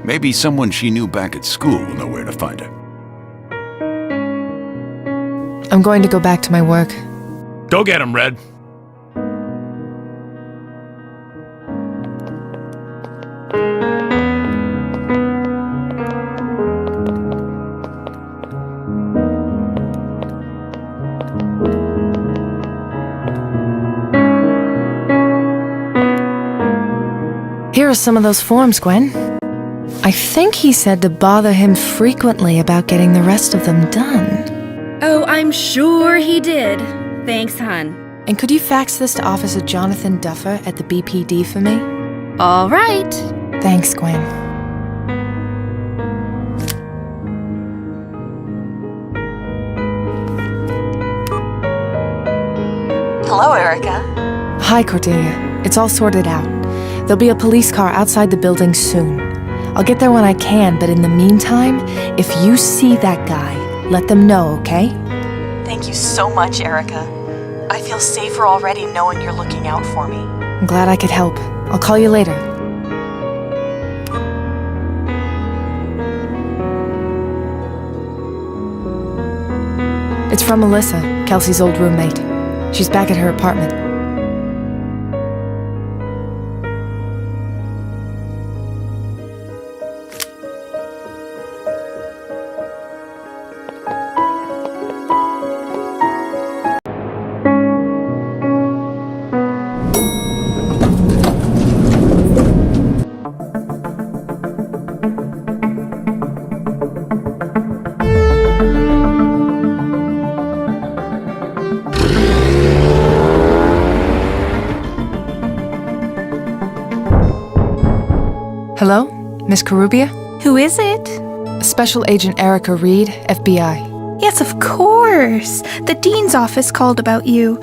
Maybe someone she knew back at school will know where to find her. I'm going to go back to my work. Go get him, Red. Here are some of those forms, Gwen. I think he said to bother him frequently about getting the rest of them done. Oh, I'm sure he did. Thanks, hon. And could you fax this to Officer Jonathan Duffer at the BPD for me? All right. Thanks, Gwen. Hello, Erica. Hi, Cordelia. It's all sorted out. There'll be a police car outside the building soon. I'll get there when I can, but in the meantime, if you see that guy, let them know, okay? Thank you so much, Erica. I feel safer already knowing you're looking out for me. I'm glad I could help. I'll call you later. It's from Melissa, Kelsey's old roommate. She's back at her apartment. Hello? Miss Karubia? Who is it? Special Agent Erika Rid, FBI. Yes, of course. The Dean's office called about you.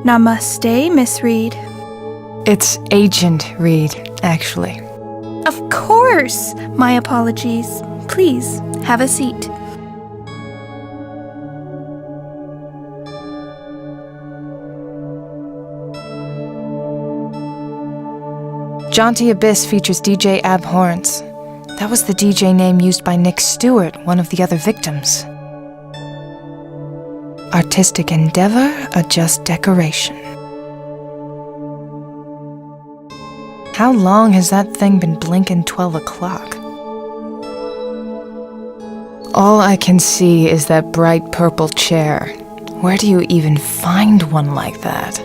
Namaste, Miss Reed. It's Agent Reid, actually. Of course. My apologies. Please, have a seat. Jaunty Abyss features DJ Abhorrence. That was the DJ name used by Nick Stewart, one of the other victims. Artistic endeavor, a just decoration. How long has that thing been blinking 12 o'clock? All I can see is that bright purple chair. Where do you even find one like that?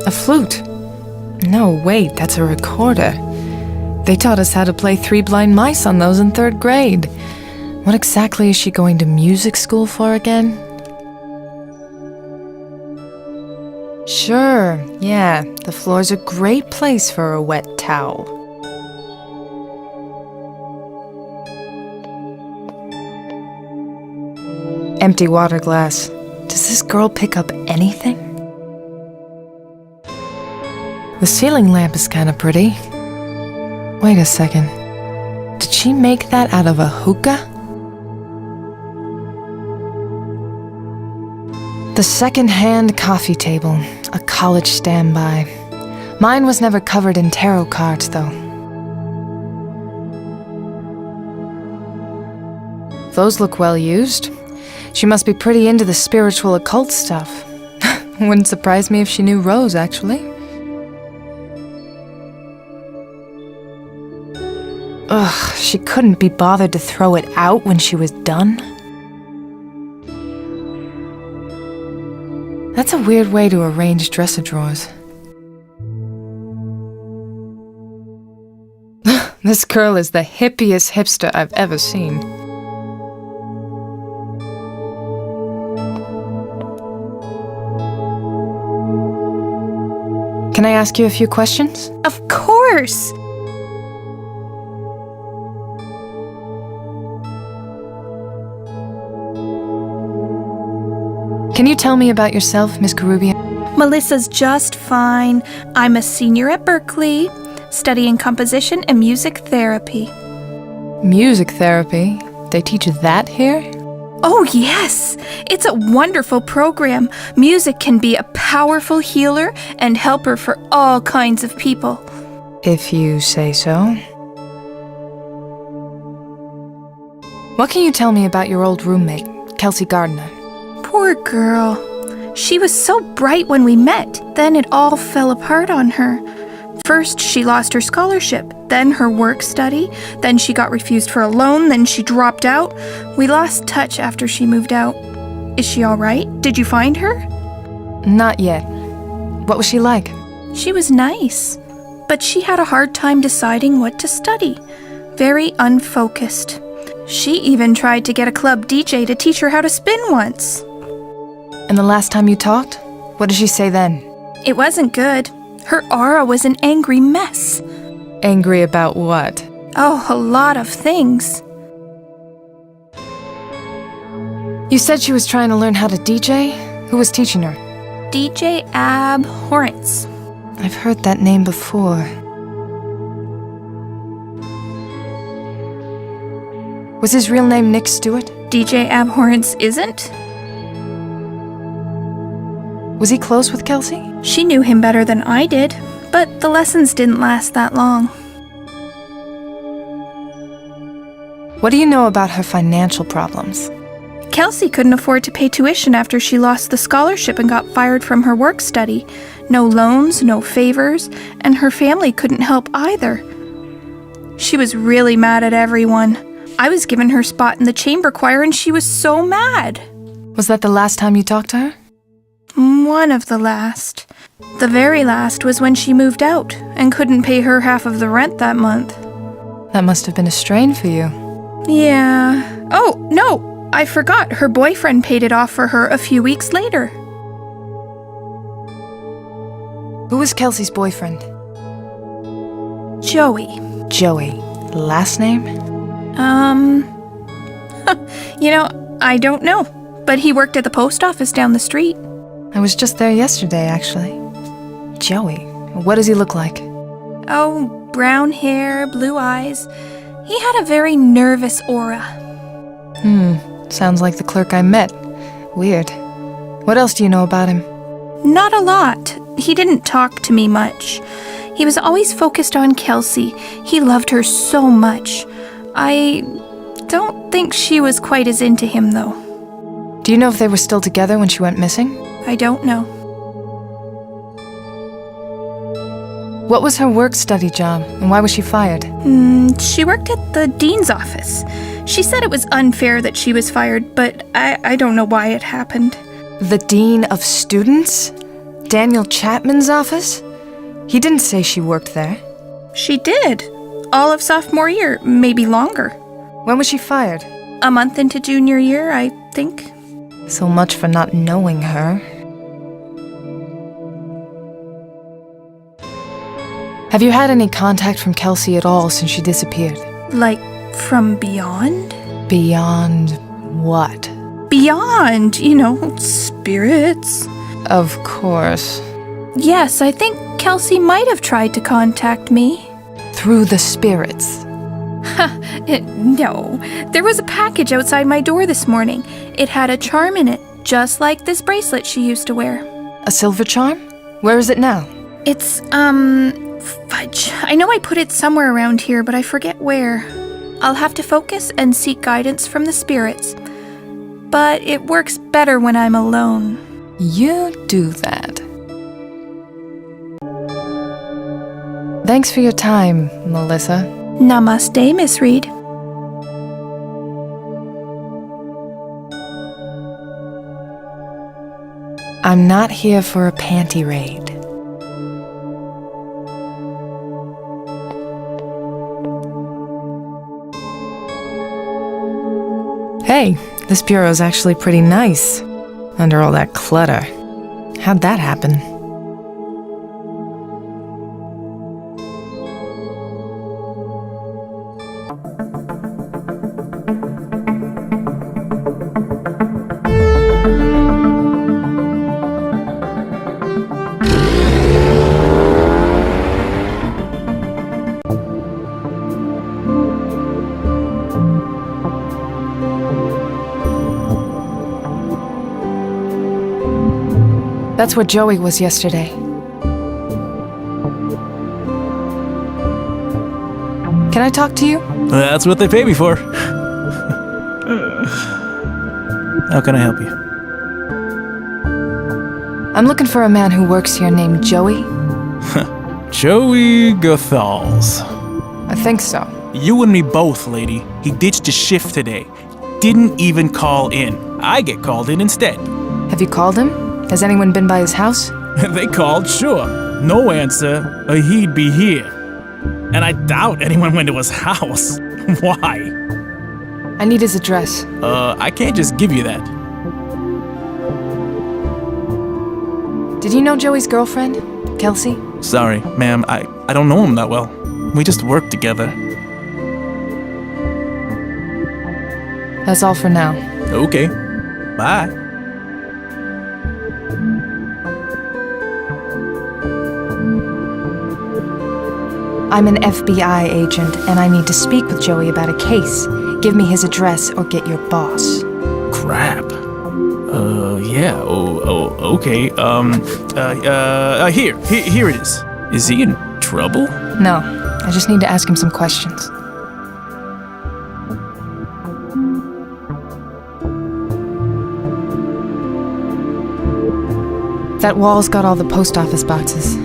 A flute? No, wait, that's a recorder. They taught us how to play Three Blind Mice on those in 3rd grade. What exactly is she going to music school for again? Sure, yeah, the floor's a great place for a wet towel. Empty water glass. Does this girl pick up anything? The ceiling lamp is kind of pretty. Wait a second. Did she make that out of a hookah? The second-hand coffee table, a college standby. Mine was never covered in tarot cards, though. Those look well used. She must be pretty into the spiritual occult stuff. Wouldn't surprise me if she knew Rose, actually. Ugh, she couldn't be bothered to throw it out when she was done. That's a weird way to arrange dresser drawers. This girl is the hippiest hipster I've ever seen. Can I ask you a few questions? Of course! Can you tell me about yourself, Miss Karubia? Melissa's just fine. I'm a senior at Berkeley, studying composition and music therapy. Music therapy? They teach that here? Oh, yes! It's a wonderful program. Music can be a powerful healer and helper for all kinds of people. If you say so. What can you tell me about your old roommate, Kelsey Gardner? Poor girl. She was so bright when we met, then it all fell apart on her. First, she lost her scholarship, then her work study, then she got refused for a loan, then she dropped out. We lost touch after she moved out. Is she all right? Did you find her? Not yet. What was she like? She was nice, but she had a hard time deciding what to study. Very unfocused. She even tried to get a club DJ to teach her how to spin once. And the last time you talked? What did she say then? It wasn't good. Her aura was an angry mess. Angry about what? Oh, a lot of things. You said she was trying to learn how to DJ? Who was teaching her? DJ Abhorrence. I've heard that name before. Was his real name Nick Stewart? DJ Abhorrence isn't? Was he close with Kelsey? She knew him better than I did, but the lessons didn't last that long. What do you know about her financial problems? Kelsey couldn't afford to pay tuition after she lost the scholarship and got fired from her work study. No loans, no favors, and her family couldn't help either. She was really mad at everyone. I was given her spot in the chamber choir and she was so mad. Was that the last time you talked to her? One of the last. The very last was when she moved out and couldn't pay her half of the rent that month. That must have been a strain for you. Yeah. Oh, no! I forgot. Her boyfriend paid it off for her a few weeks later. Who was Kelsey's boyfriend? Joey. Joey. Last name? You know, I don't know. But he worked at the post office down the street. I was just there yesterday, actually. Joey. What does he look like? Oh, brown hair, blue eyes. He had a very nervous aura. Sounds like the clerk I met. Weird. What else do you know about him? Not a lot. He didn't talk to me much. He was always focused on Kelsey. He loved her so much. I don't think she was quite as into him, though. Do you know if they were still together when she went missing? I don't know. What was her work-study job, and why was she fired? She worked at the dean's office. She said it was unfair that she was fired, but I don't know why it happened. The dean of students? Daniel Chapman's office? He didn't say she worked there. She did. All of sophomore year, maybe longer. When was she fired? A month into junior year, I think. So much for not knowing her. Have you had any contact from Kelsey at all since she disappeared? Like, from beyond? Beyond what? Beyond, you know, spirits. Of course. Yes, I think Kelsey might have tried to contact me. Through the spirits? No. There was a package outside my door this morning. It had a charm in it, just like this bracelet she used to wear. A silver charm? Where is it now? It's, fudge. I know I put it somewhere around here, but I forget where. I'll have to focus and seek guidance from the spirits. But it works better when I'm alone. You do that. Thanks for your time, Melissa. Namaste, Miss Reed. I'm not here for a panty raid. Hey, this bureau's actually pretty nice, under all that clutter. How'd that happen? That's where Joey was yesterday. Can I talk to you? That's what they pay me for. How can I help you? I'm looking for a man who works here named Joey. Joey Gothals. I think so. You and me both, lady. He ditched his shift today. Didn't even call in. I get called in instead. Have you called him? Has anyone been by his house? They called, sure. No answer, he'd be here. And I doubt anyone went to his house. Why? I need his address. I can't just give you that. Did you know Joey's girlfriend, Kelsey? Sorry, ma'am, I don't know him that well. We just work together. That's all for now. Okay. Bye. I'm an FBI agent, and I need to speak with Joey about a case. Give me his address or get your boss. Crap. Yeah, okay. Here it is. Is he in trouble? No, I just need to ask him some questions. That wall's got all the post office boxes.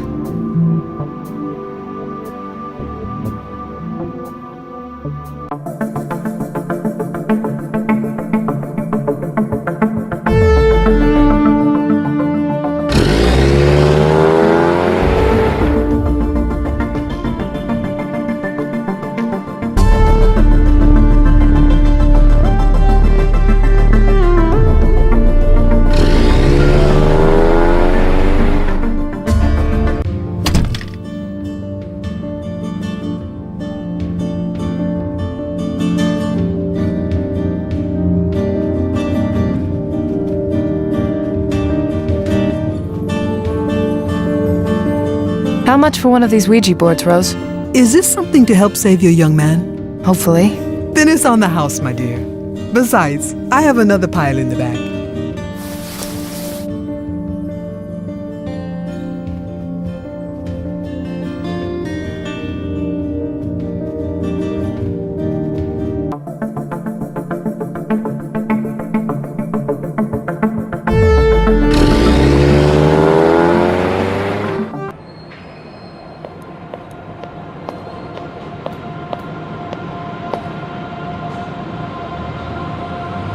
How much for one of these Ouija boards, Rose? Is this something to help save your young man? Hopefully. Then it's on the house, my dear. Besides, I have another pile in the back.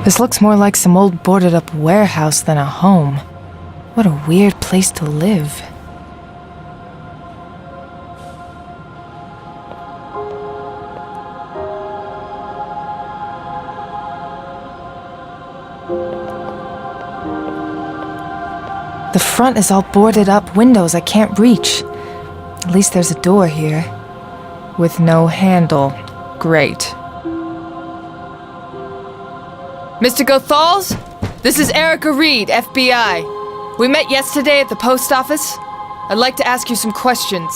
This looks more like some old boarded-up warehouse than a home. What a weird place to live. The front is all boarded up windows I can't reach. At least there's a door here. With no handle. Great. Mr. Gothals? This is Erika Rid, FBI. We met yesterday at the post office. I'd like to ask you some questions.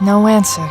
No answer.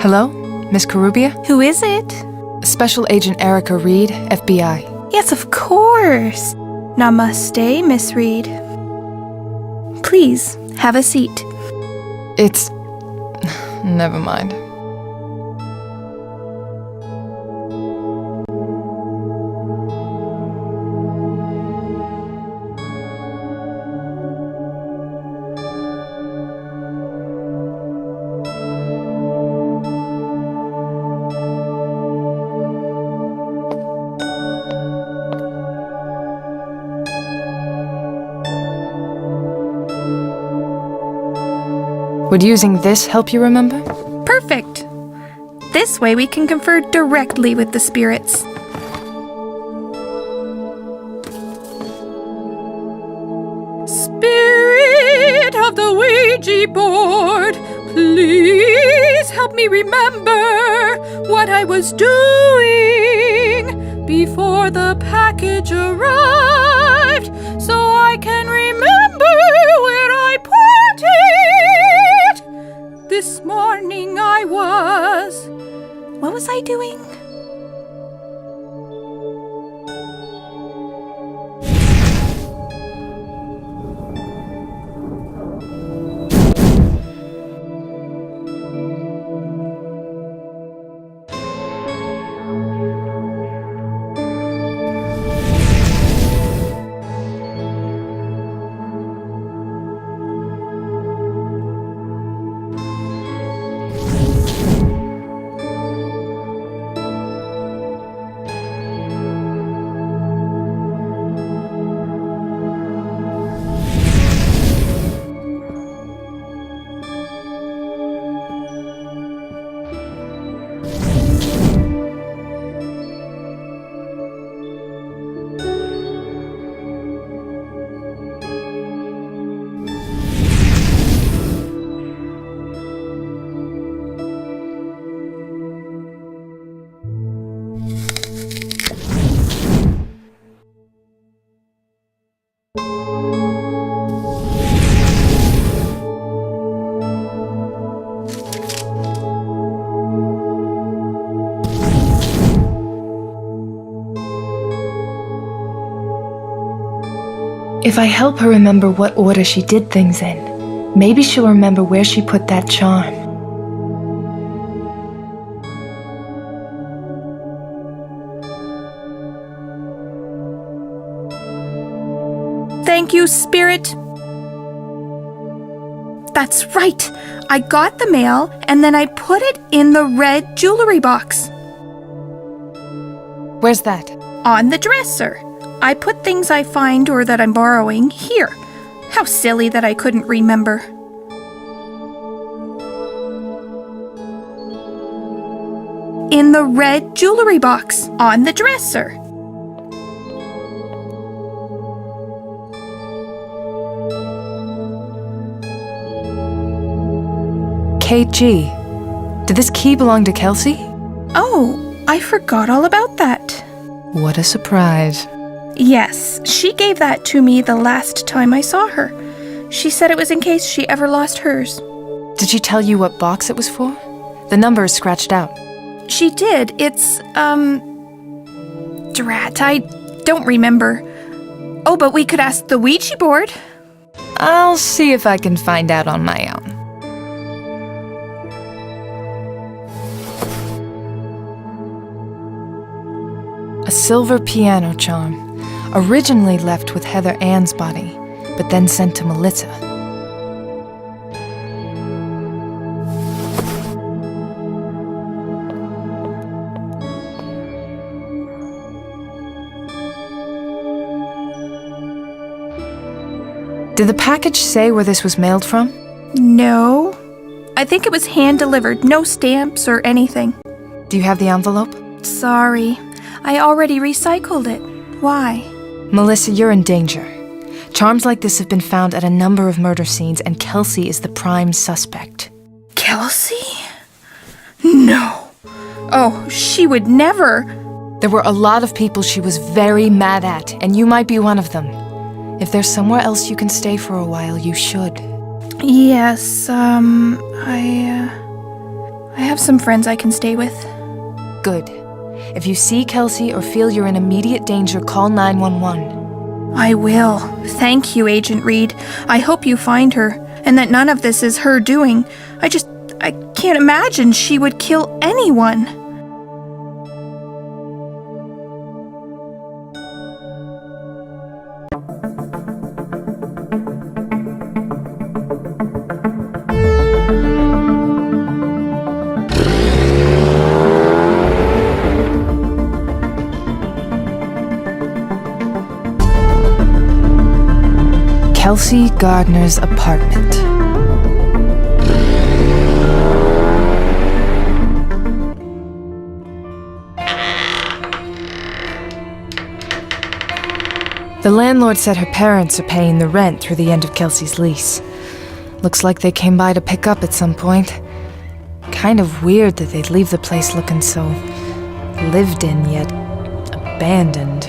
Hello, Miss Karubia? Who is it? Special Agent Erika Rid, FBI. Yes, of course. Namaste, Miss Reed. Please, have a seat. It's... never mind. Would using this help you remember? Perfect. This way we can confer directly with the spirits. Spirit of the Ouija board, please help me remember what I was doing before the package arrived, so I can remember where I put it. This morning I was... What was I doing? If I help her remember what order she did things in, maybe she'll remember where she put that charm. Thank you, Spirit. That's right. I got the mail and then I put it in the red jewelry box. Where's that? On the dresser. I put things I find or that I'm borrowing here. How silly that I couldn't remember. In the red jewelry box. On the dresser. KG. Did this key belong to Kelsey? Oh, I forgot all about that. What a surprise. Yes, she gave that to me the last time I saw her. She said it was in case she ever lost hers. Did she tell you what box it was for? The number is scratched out. She did. It's, drat, I don't remember. Oh, but we could ask the Ouija board. I'll see if I can find out on my own. A silver piano charm, originally left with Heather Ann's body, but then sent to Melissa. Did the package say where this was mailed from? No. I think it was hand-delivered, no stamps or anything. Do you have the envelope? Sorry. I already recycled it. Why? Melissa, you're in danger. Charms like this have been found at a number of murder scenes, and Kelsey is the prime suspect. Kelsey? No. Oh, she would never. There were a lot of people she was very mad at, and you might be one of them. If there's somewhere else you can stay for a while, you should. Yes, I have some friends I can stay with. Good. If you see Kelsey or feel you're in immediate danger, call 911. I will. Thank you, Agent Reid. I hope you find her, and that none of this is her doing. I can't imagine she would kill anyone. Kelsey Gardner's apartment. The landlord said her parents are paying the rent through the end of Kelsey's lease. Looks like they came by to pick up at some point. Kind of weird that they'd leave the place looking so lived in yet abandoned.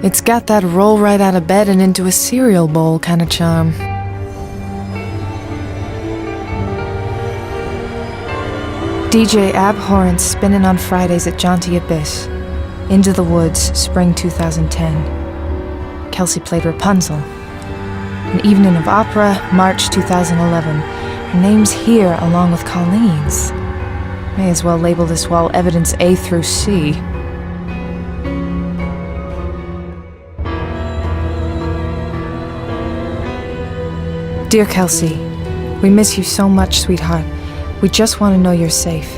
It's got that roll right out of bed and into a cereal bowl kind of charm. DJ Abhorrence spinning on Fridays at Jaunty Abyss. Into the Woods, spring 2010. Kelsey played Rapunzel. An Evening of Opera, March 2011. Her name's here along with Colleen's. May as well label this wall evidence A through C. Dear Kelsey, we miss you so much, sweetheart. We just want to know you're safe.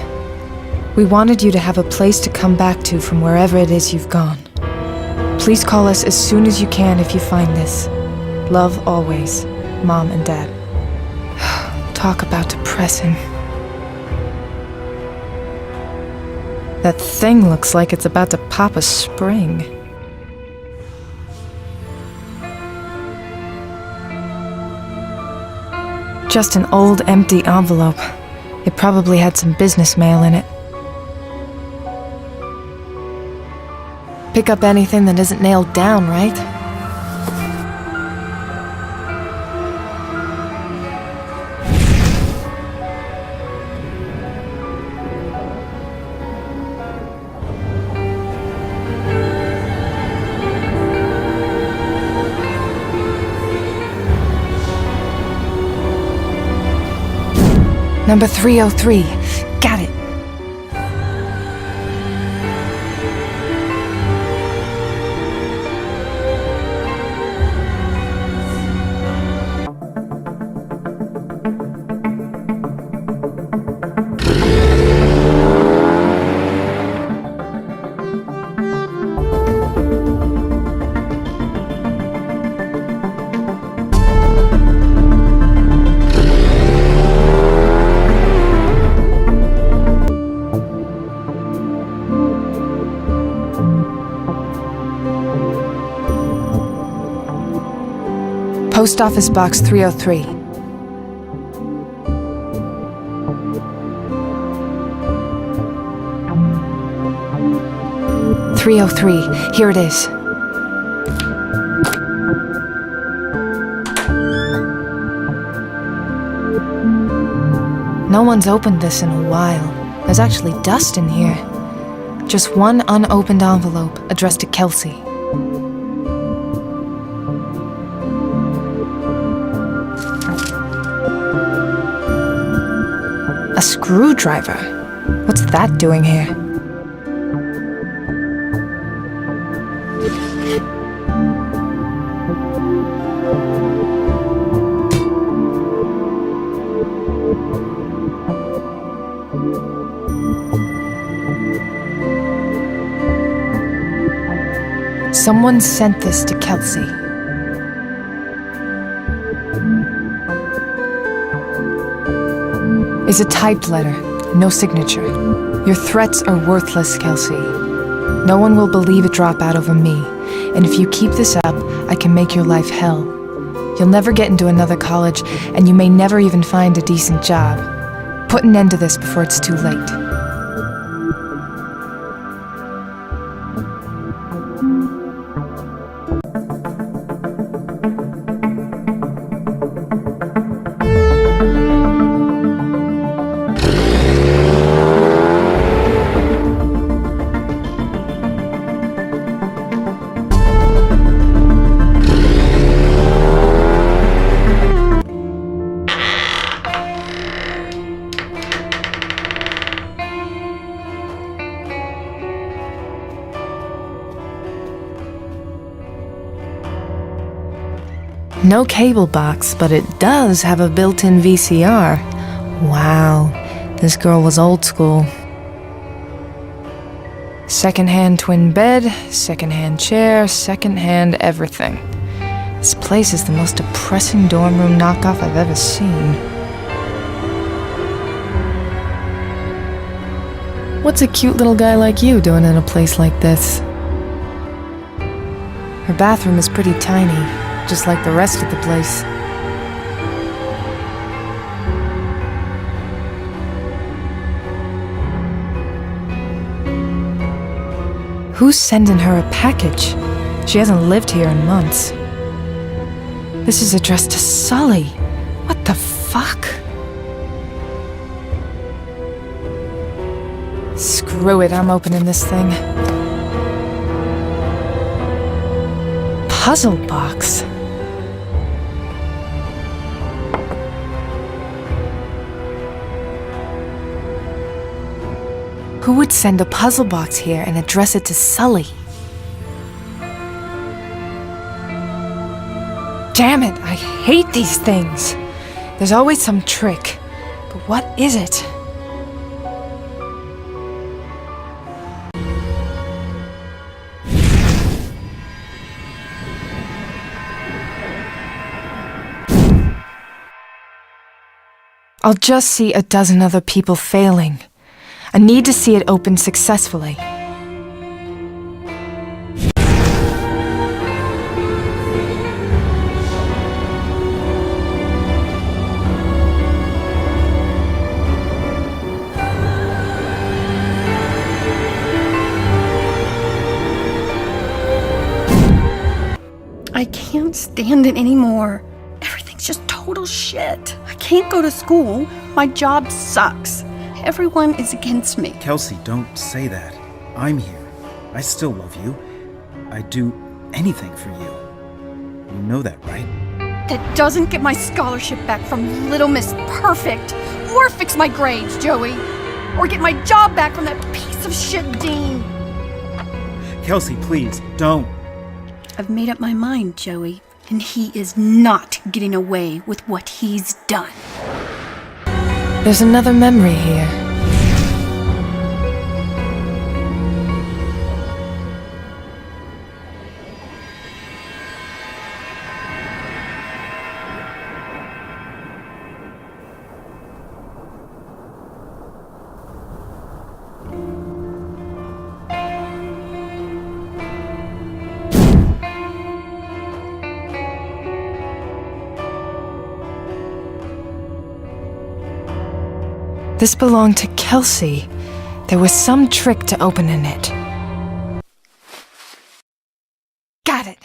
We wanted you to have a place to come back to from wherever it is you've gone. Please call us as soon as you can if you find this. Love always, Mom and Dad. Talk about depressing. That thing looks like it's about to pop a spring. Just an old, empty envelope. It probably had some business mail in it. Pick up anything that isn't nailed down, right? Number 303. Got it. Post Office Box 303. Here it is. No one's opened this in a while. There's actually dust in here. Just one unopened envelope addressed to Kelsey. A screwdriver? What's that doing here? Someone sent this to Kelsey. It's a typed letter, no signature. Your threats are worthless, Kelsey. No one will believe a dropout over me, and if you keep this up, I can make your life hell. You'll never get into another college, and you may never even find a decent job. Put an end to this before it's too late. No cable box, but it does have a built-in VCR. Wow, this girl was old school. Second-hand twin bed, second-hand chair, second-hand everything. This place is the most depressing dorm room knockoff I've ever seen. What's a cute little guy like you doing in a place like this? Her bathroom is pretty tiny, just like the rest of the place. Who's sending her a package? She hasn't lived here in months. This is addressed to Sully. What the fuck? Screw it, I'm opening this thing. Puzzle box. Who would send a puzzle box here and address it to Sully? Damn it, I hate these things. There's always some trick. But what is it? I'll just see a dozen other people failing. I need to see it open successfully. I can't stand it anymore. Everything's just total shit. I can't go to school. My job sucks. Everyone is against me. Kelsey, don't say that. I'm here. I still love you. I'd do anything for you. You know that, right? That doesn't get my scholarship back from Little Miss Perfect Or fix my grades, Joey. Or get my job back from that piece of shit dean. Kelsey, please, don't. I've made up my mind, Joey, and he is not getting away with what he's done. There's another memory here. This belonged to Kelsey. There was some trick to opening it. Got it.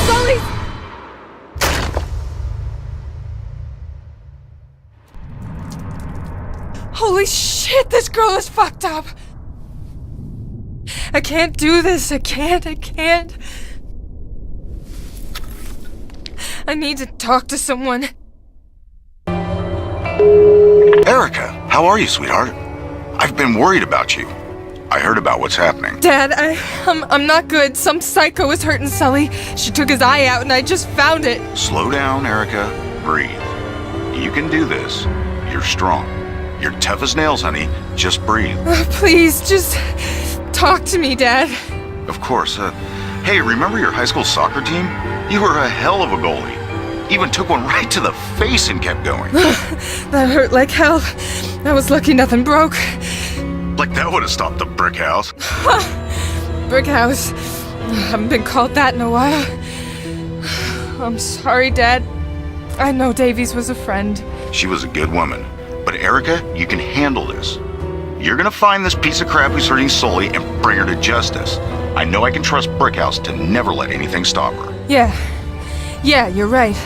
Sully! Holy shit, this girl is fucked up! I can't do this, I can't. I need to talk to someone. Erica, how are you, sweetheart? I've been worried about you. I heard about what's happening. Dad, I'm not good. Some psycho is hurting Sully. She took his eye out and I just found it. Slow down, Erica. Breathe. You can do this. You're strong. You're tough as nails, honey. Just breathe. Please, just talk to me, Dad. Of course. Hey, remember your high school soccer team? You were a hell of a goalie. Even took one right to the face and kept going. That hurt like hell. I was lucky nothing broke. Like that would have stopped the brick house. Brick house. I haven't been called that in a while. I'm sorry, Dad. I know Davies was a friend. She was a good woman. But Erica, you can handle this. You're gonna find this piece of crap who's hurting Sully and bring her to justice. I know I can trust Brickhouse to never let anything stop her. Yeah, you're right.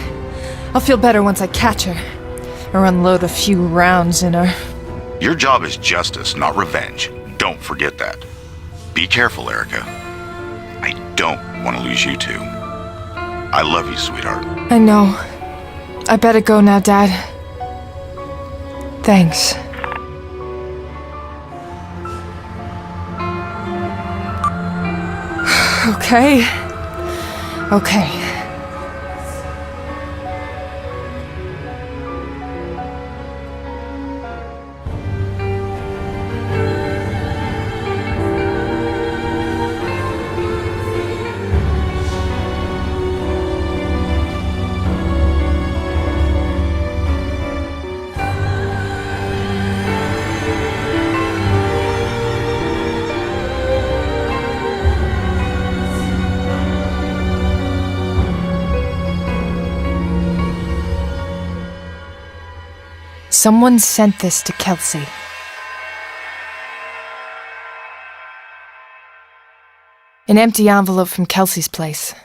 I'll feel better once I catch her. Or unload a few rounds in her. Your job is justice, not revenge. Don't forget that. Be careful, Erica. I don't want to lose you too. I love you, sweetheart. I know. I better go now, Dad. Thanks. Okay. Someone sent this to Kelsey. An empty envelope from Kelsey's place.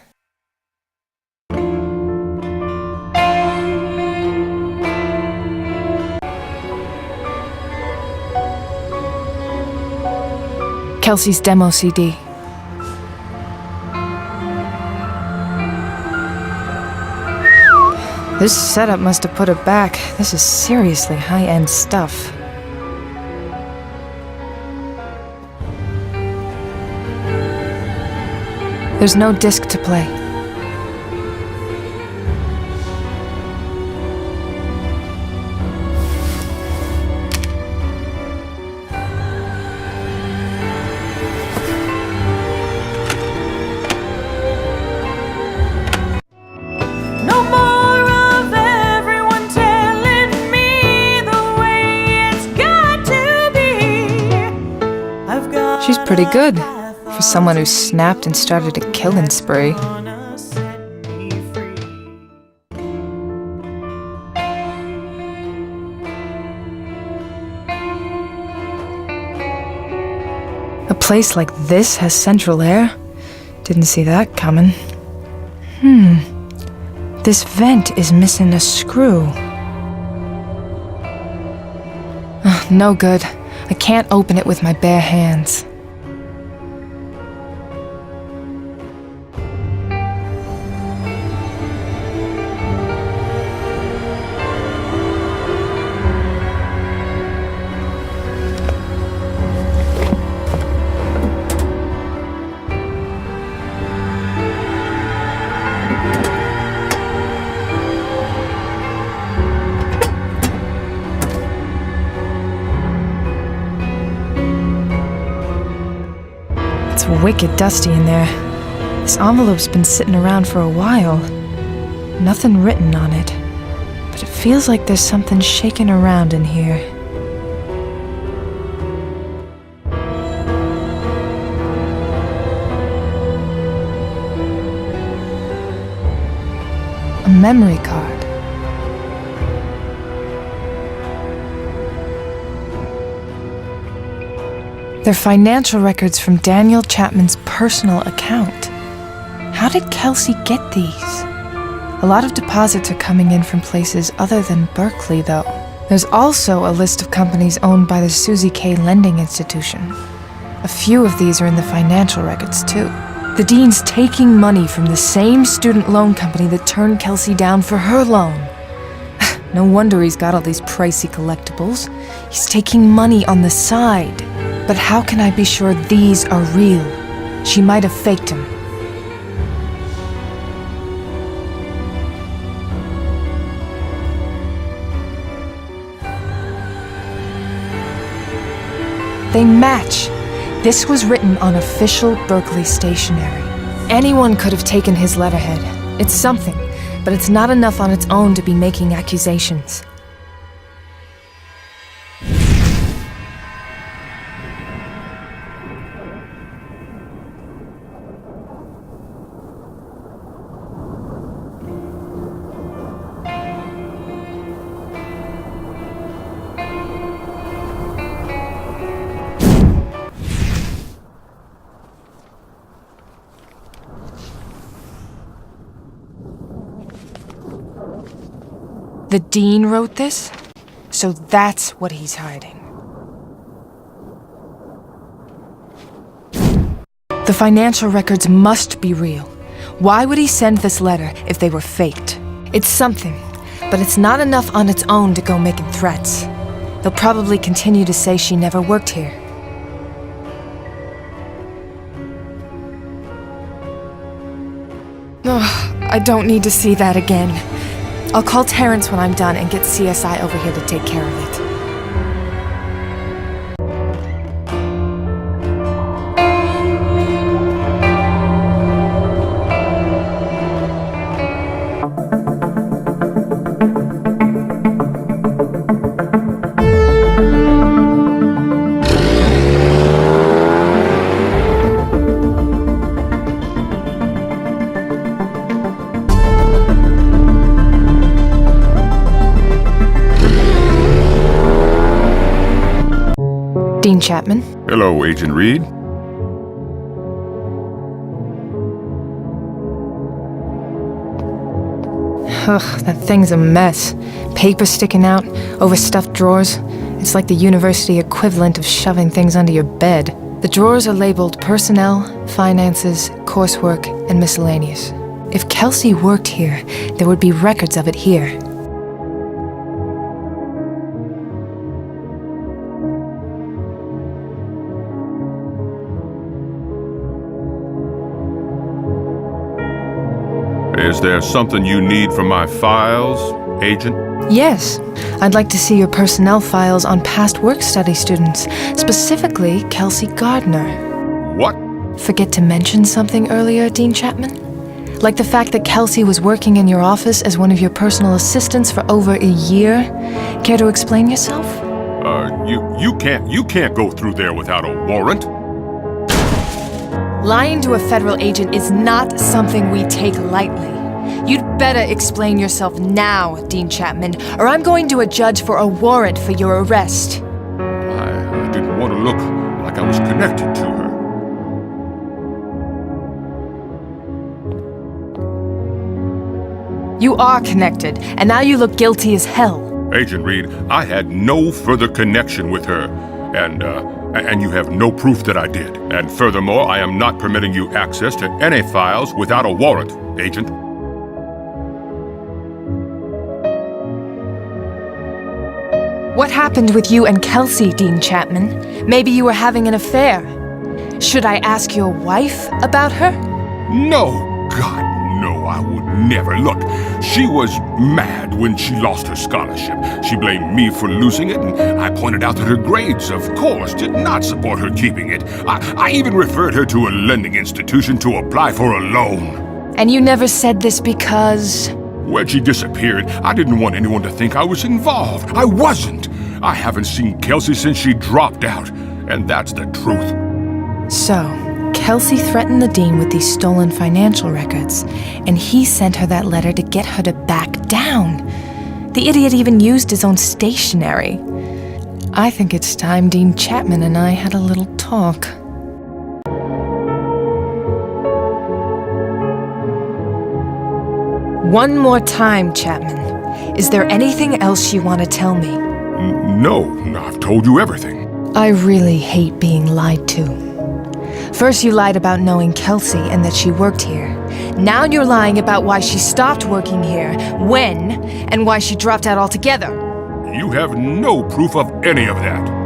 Kelsey's demo CD. This setup must have put her back. This is seriously high-end stuff. There's no disc to play. She's pretty good, for someone who snapped and started a killing spree. A place like this has central air? Didn't see that coming. This vent is missing a screw. No good. I can't open it with my bare hands. Wicked dusty in there. This envelope's been sitting around for a while. Nothing written on it. But it feels like there's something shaking around in here. A memory card. They're financial records from Daniel Chapman's personal account. How did Kelsey get these? A lot of deposits are coming in from places other than Berkeley, though. There's also a list of companies owned by the Susie K. Lending Institution. A few of these are in the financial records, too. The dean's taking money from the same student loan company that turned Kelsey down for her loan. No wonder he's got all these pricey collectibles. He's taking money on the side. But how can I be sure these are real? She might have faked him. They match. This was written on official Berkeley stationery. Anyone could have taken his letterhead. It's something, but it's not enough on its own to be making accusations. The dean wrote this? So that's what he's hiding. The financial records must be real. Why would he send this letter if they were faked? It's something, but it's not enough on its own to go making threats. They'll probably continue to say she never worked here. Ugh, I don't need to see that again. I'll call Terrence when I'm done and get CSI over here to take care of it. Dean Chapman. Hello, Agent Reid. Ugh, that thing's a mess. Paper sticking out, overstuffed drawers. It's like the university equivalent of shoving things under your bed. The drawers are labeled personnel, finances, coursework, and miscellaneous. If Kelsey worked here, there would be records of it here. Is there something you need from my files, Agent? Yes, I'd like to see your personnel files on past work-study students, specifically Kelsey Gardner. What? Forget to mention something earlier, Dean Chapman? Like the fact that Kelsey was working in your office as one of your personal assistants for over a year? Care to explain yourself? You can't go through there without a warrant. Lying to a federal agent is not something we take lightly. You'd better explain yourself now, Dean Chapman, or I'm going to a judge for a warrant for your arrest. I didn't want to look like I was connected to her. You are connected, and now you look guilty as hell. Agent Reid, I had no further connection with her. And you have no proof that I did. And furthermore, I am not permitting you access to any files without a warrant, Agent. What happened with you and Kelsey, Dean Chapman? Maybe you were having an affair. Should I ask your wife about her? No, God, no, I would never. Look, she was mad when she lost her scholarship. She blamed me for losing it, and I pointed out that her grades, of course, did not support her keeping it. I even referred her to a lending institution to apply for a loan. And you never said this because... When she disappeared, I didn't want anyone to think I was involved. I wasn't. I haven't seen Kelsey since she dropped out, and that's the truth. So, Kelsey threatened the dean with these stolen financial records, and he sent her that letter to get her to back down. The idiot even used his own stationery. I think it's time Dean Chapman and I had a little talk. One more time, Chapman. Is there anything else you want to tell me? No, I've told you everything. I really hate being lied to. First you lied about knowing Kelsey and that she worked here. Now you're lying about why she stopped working here, when, and why she dropped out altogether. You have no proof of any of that.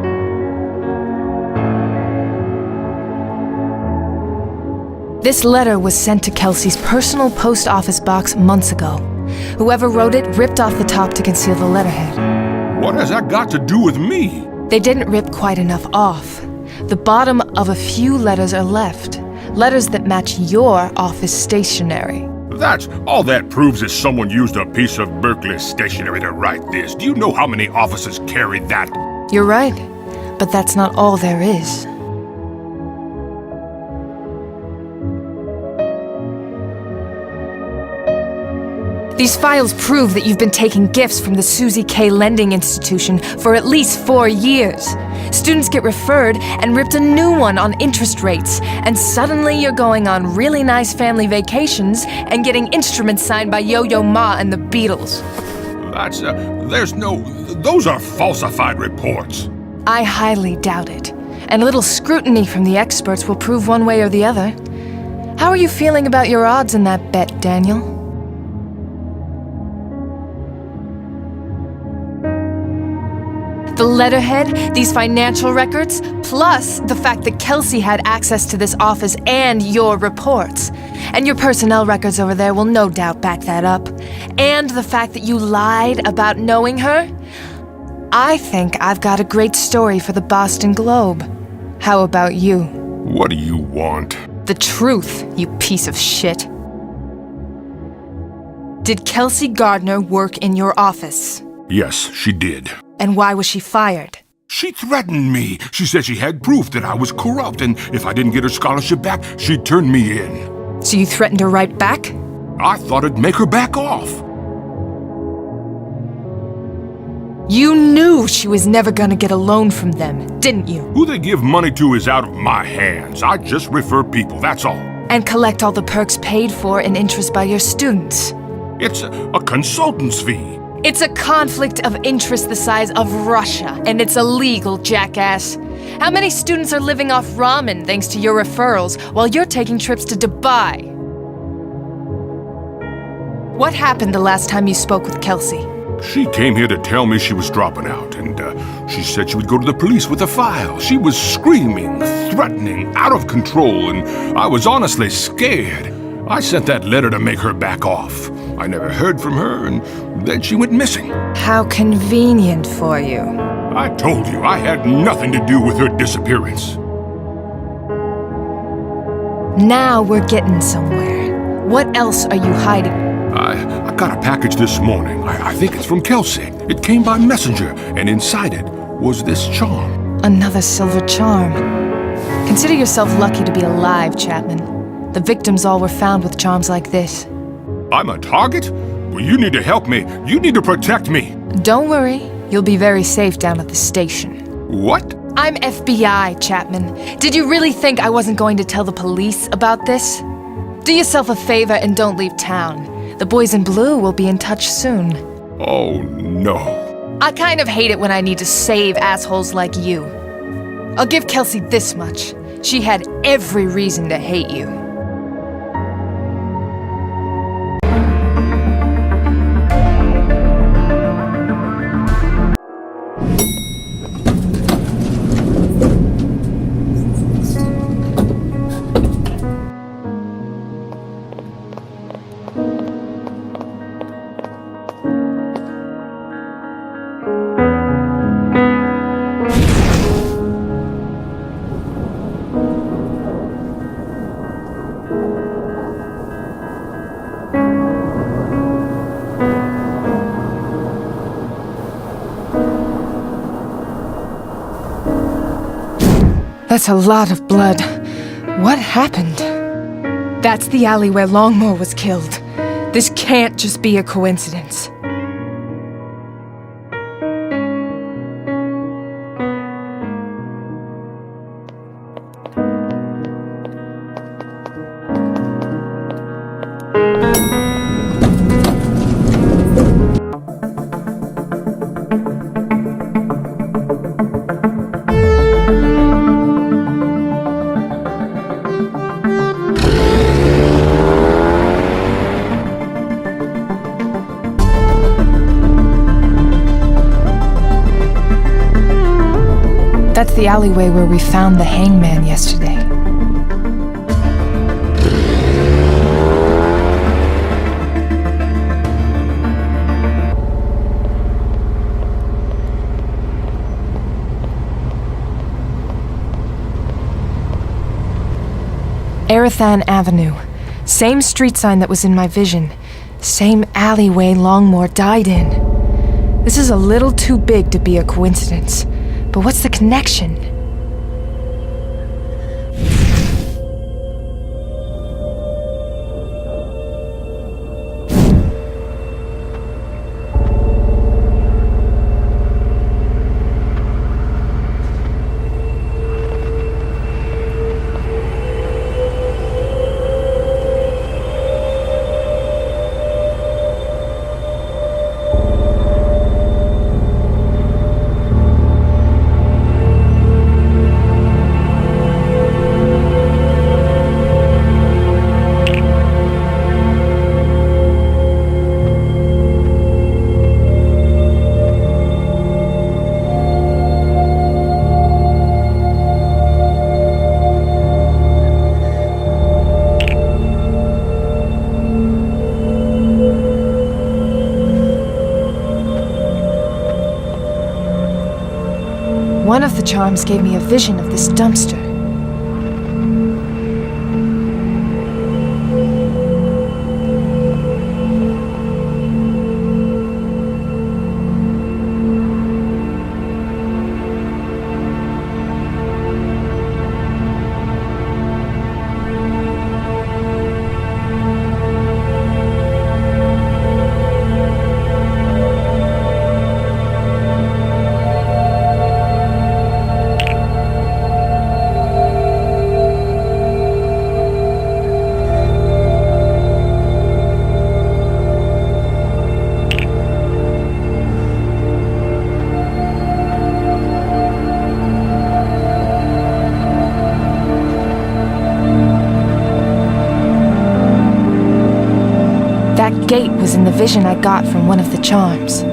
This letter was sent to Kelsey's personal post office box months ago. Whoever wrote it ripped off the top to conceal the letterhead. What has that got to do with me? They didn't rip quite enough off. The bottom of a few letters are left. Letters that match your office stationery. That's all that proves is someone used a piece of Berkeley stationery to write this. Do you know how many offices carry that? You're right, but that's not all there is. These files prove that you've been taking gifts from the Susie K. Lending Institution for at least 4 years. Students get referred and ripped a new one on interest rates, and suddenly you're going on really nice family vacations and getting instruments signed by Yo-Yo Ma and the Beatles. Those are falsified reports. I highly doubt it, and a little scrutiny from the experts will prove one way or the other. How are you feeling about your odds in that bet, Daniel? The letterhead, these financial records, plus the fact that Kelsey had access to this office and your reports. And your personnel records over there will no doubt back that up. And the fact that you lied about knowing her. I think I've got a great story for the Boston Globe. How about you? What do you want? The truth, you piece of shit. Did Kelsey Gardner work in your office? Yes, she did. And why was she fired? She threatened me. She said she had proof that I was corrupt, and if I didn't get her scholarship back, she'd turn me in. So you threatened her right back? I thought it'd make her back off. You knew she was never gonna get a loan from them, didn't you? Who they give money to is out of my hands. I just refer people, that's all. And collect all the perks paid for in interest by your students. It's a consultant's fee. It's a conflict of interest the size of Russia, and it's illegal, jackass. How many students are living off ramen thanks to your referrals while you're taking trips to Dubai? What happened the last time you spoke with Kelsey? She came here to tell me she was dropping out, and she said she would go to the police with the file. She was screaming, threatening, out of control, and I was honestly scared. I sent that letter to make her back off. I never heard from her, and then she went missing. How convenient for you. I told you I had nothing to do with her disappearance. Now we're getting somewhere. What else are you hiding? I got a package this morning. I think it's from Kelsey. It came by messenger, and inside it was this charm. Another silver charm. Consider yourself lucky to be alive, Chapman. The victims all were found with charms like this. I'm a target? Well, you need to help me. You need to protect me. Don't worry. You'll be very safe down at the station. What? I'm FBI, Chapman. Did you really think I wasn't going to tell the police about this? Do yourself a favor and don't leave town. The boys in blue will be in touch soon. Oh, no. I kind of hate it when I need to save assholes like you. I'll give Kelsey this much. She had every reason to hate you. That's a lot of blood. What happened? That's the alley where Longmore was killed. This can't just be a coincidence. That's the alleyway where we found the hangman yesterday. Erathan Avenue. Same street sign that was in my vision. Same alleyway Longmore died in. This is a little too big to be a coincidence. But what's the connection? One of the charms gave me a vision of this dumpster. That gate was in the vision I got from one of the charms.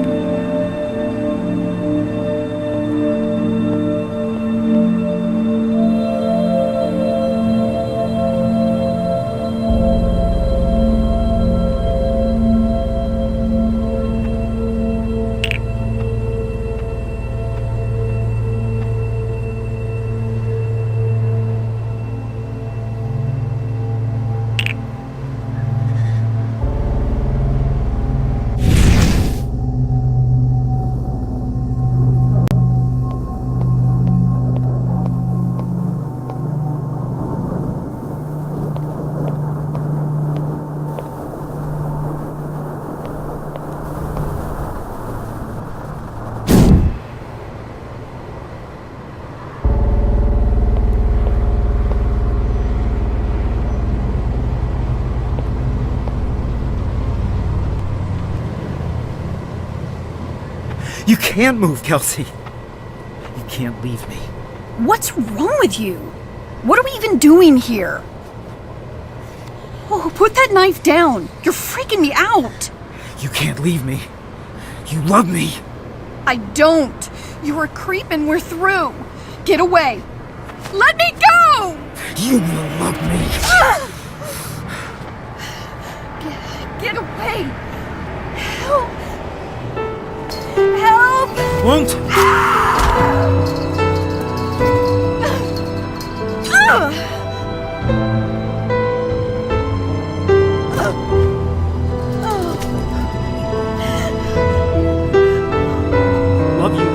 You can't move, Kelsey. You can't leave me. What's wrong with you? What are we even doing here? Oh, put that knife down. You're freaking me out. You can't leave me. You love me. I don't. You're a creep and we're through. Get away. Let me go! You will love me. Get away. Help. Help. Won't. Love you.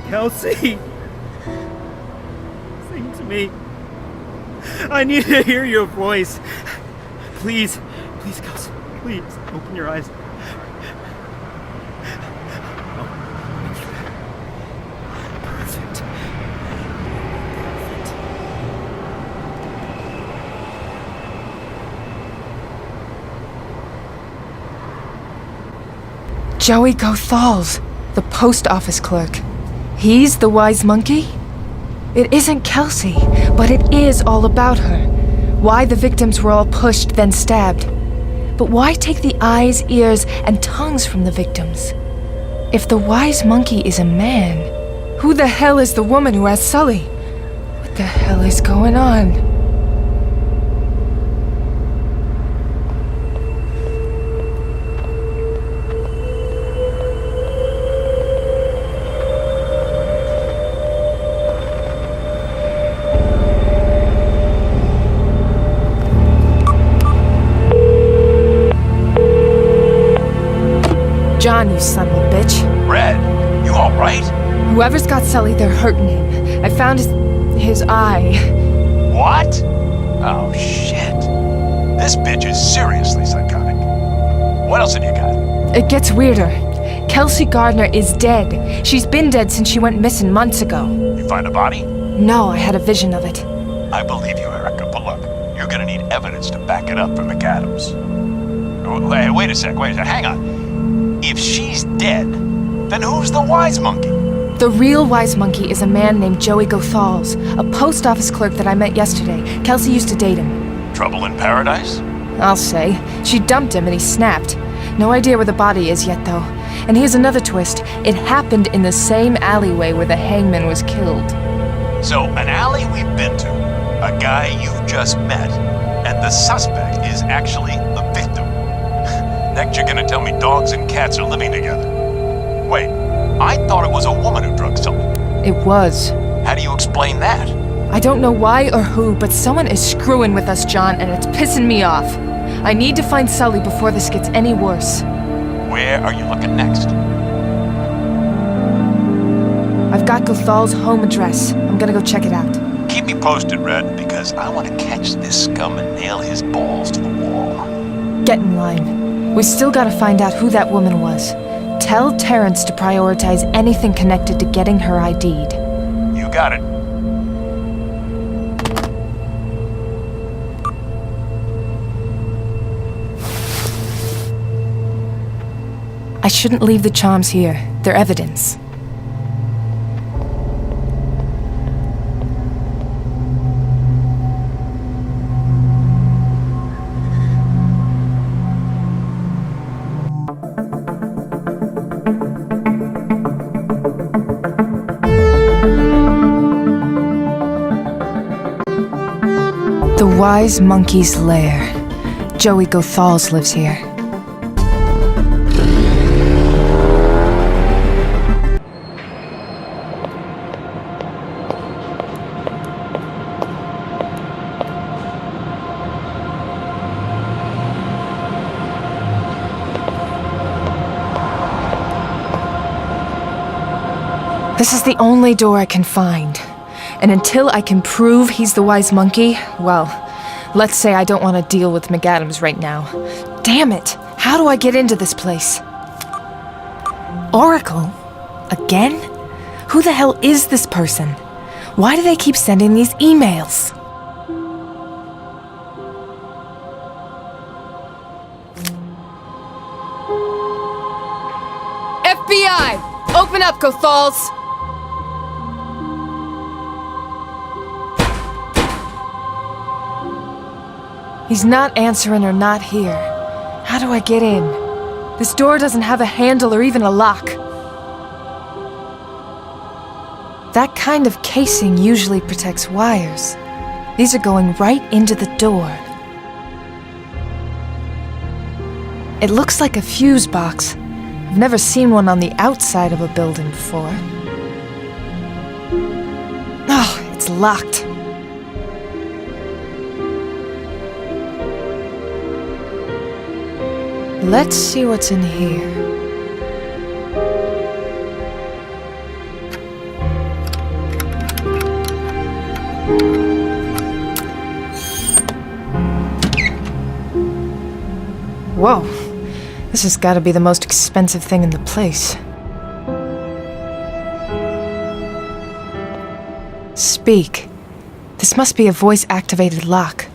Kelsey! Sing to me. I need to hear your voice. Please, please, Kelsey, please, open your eyes. Perfect. Joey Gothals, the post office clerk. He's the wise monkey? It isn't Kelsey, but it is all about her. Why the victims were all pushed, then stabbed. But why take the eyes, ears, and tongues from the victims? If the wise monkey is a man, who the hell is the woman who has Sully? What the hell is going on? John, you son of a bitch. Red, you alright? Whoever's got Sully, they're hurting him. I found his eye. What? Oh, shit. This bitch is seriously psychotic. What else have you got? It gets weirder. Kelsey Gardner is dead. She's been dead since she went missing months ago. You find a body? No, I had a vision of it. I believe you, Erica, but look, you're gonna need evidence to back it up for McAdams. Wait a sec, hang on. If she's dead, then who's the wise monkey? The real wise monkey is a man named Joey Gothals, a post office clerk that I met yesterday. Kelsey used to date him. Trouble in paradise? I'll say. She dumped him and he snapped. No idea where the body is yet, though. And here's another twist. It happened in the same alleyway where the hangman was killed. So, an alley we've been to, a guy you've just met, and the suspect is actually the victim. Next you're gonna tell me dogs and cats are living together. Wait, I thought it was a woman who drugged Sully. It was. How do you explain that? I don't know why or who, but someone is screwing with us, John, and it's pissing me off. I need to find Sully before this gets any worse. Where are you looking next? I've got Gothal's home address. I'm gonna go check it out. Keep me posted, Red, because I want to catch this scum and nail his balls to the wall. Get in line. We still gotta find out who that woman was. Tell Terrence to prioritize anything connected to getting her ID'd. You got it. I shouldn't leave the charms here. They're evidence. The Wise Monkey's Lair. Joey Gothals lives here. This is the only door I can find. And until I can prove he's the wise monkey, well, let's say I don't want to deal with McAdams right now. Damn it! How do I get into this place? Oracle? Again? Who the hell is this person? Why do they keep sending these emails? Open up, Gothals! He's not answering or not here. How do I get in? This door doesn't have a handle or even a lock. That kind of casing usually protects wires. These are going right into the door. It looks like a fuse box. I've never seen one on the outside of a building before. Oh, it's locked. Let's see what's in here. Whoa, this has got to be the most expensive thing in the place. Speak. This must be a voice-activated lock.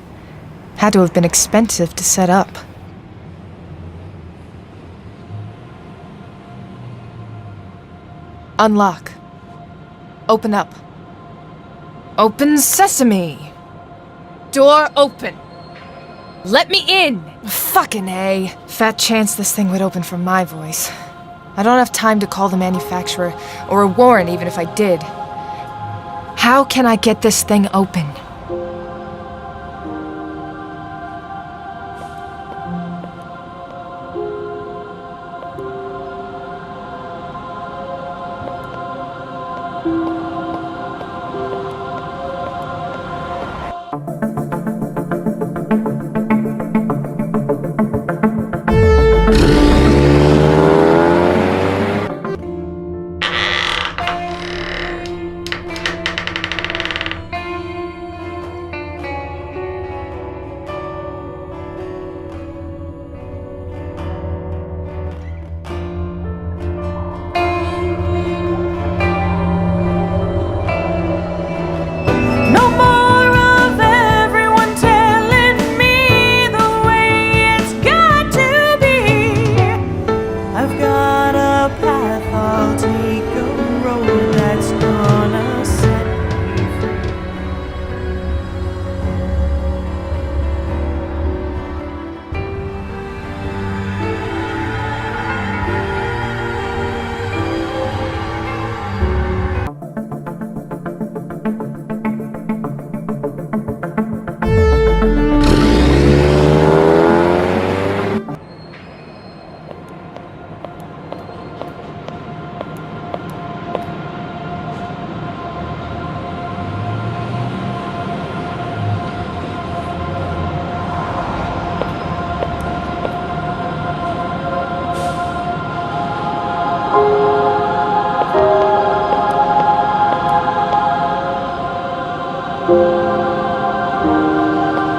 Had to have been expensive to set up. Unlock. Open up. Open sesame! Door open! Let me in! Fucking A. Fat chance this thing would open from my voice. I don't have time to call the manufacturer, or a warrant even if I did. How can I get this thing open?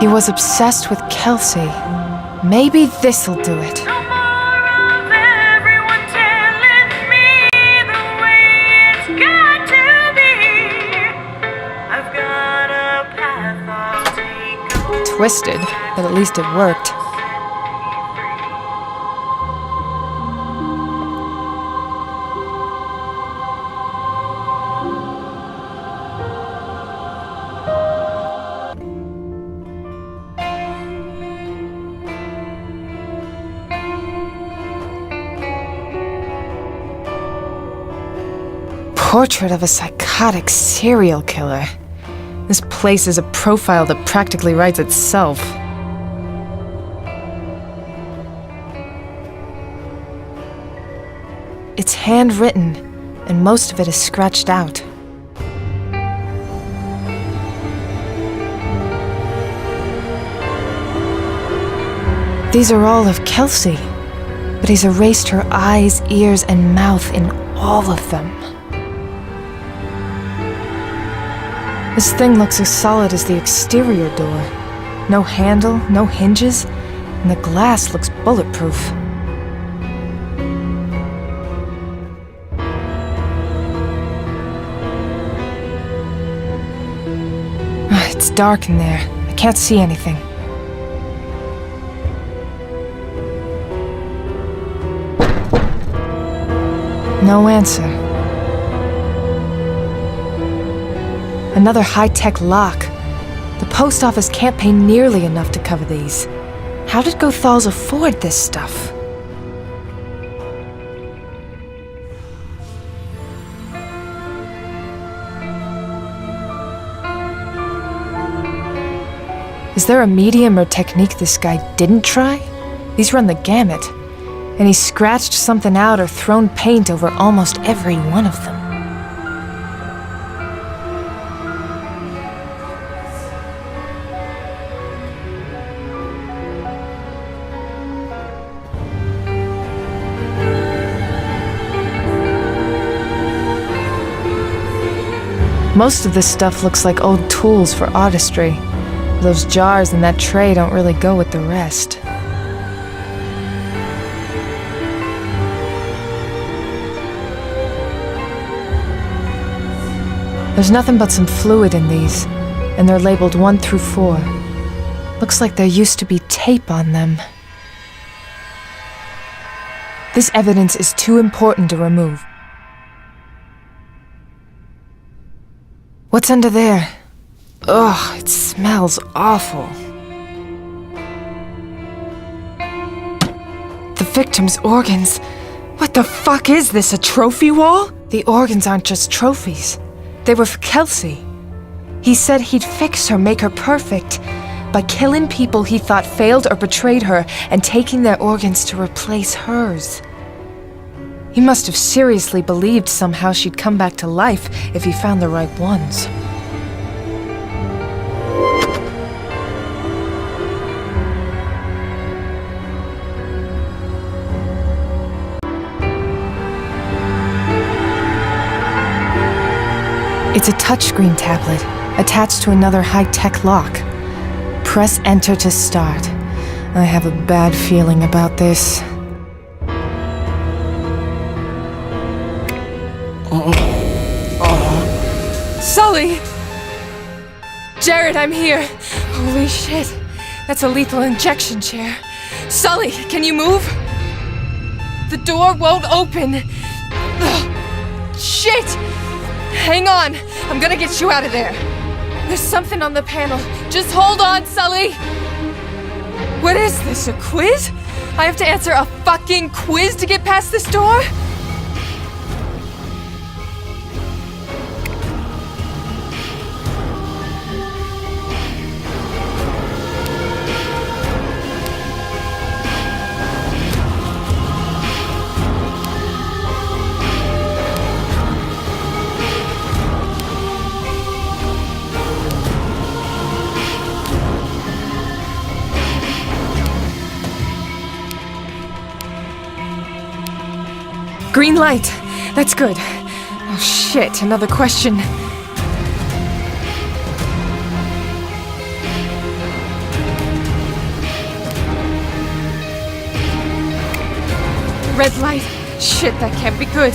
He was obsessed with Kelsey. Maybe this'll do it. Twisted, but at least it worked. Portrait of a psychotic serial killer. This place is a profile that practically writes itself. It's handwritten, and most of it is scratched out. These are all of Kelsey, but he's erased her eyes, ears, and mouth in all of them. This thing looks as solid as the exterior door. No handle, no hinges, and the glass looks bulletproof. It's dark in there. I can't see anything. No answer. Another high-tech lock. The post office can't pay nearly enough to cover these. How did Gothals afford this stuff? Is there a medium or technique this guy didn't try? These run the gamut, and he's scratched something out or thrown paint over almost every one of them. Most of this stuff looks like old tools for artistry. Those jars and that tray don't really go with the rest. There's nothing but some fluid in these, and they're labeled 1 through 4. Looks like there used to be tape on them. This evidence is too important to remove. What's under there? Ugh, it smells awful. The victim's organs. What the fuck is this, a trophy wall? The organs aren't just trophies. They were for Kelsey. He said he'd fix her, make her perfect, by killing people he thought failed or betrayed her and taking their organs to replace hers. He must have seriously believed somehow she'd come back to life if he found the right ones. It's a touchscreen tablet attached to another high-tech lock. Press enter to start. I have a bad feeling about this. Sully! Jared, I'm here. Holy shit. That's a lethal injection chair. Sully, can you move? The door won't open. Ugh. Shit! Hang on. I'm gonna get you out of there. There's something on the panel. Just hold on, Sully. What is this, a quiz? I have to answer a fucking quiz to get past this door? Green light. That's good. Oh shit, another question. Red light. Shit, that can't be good.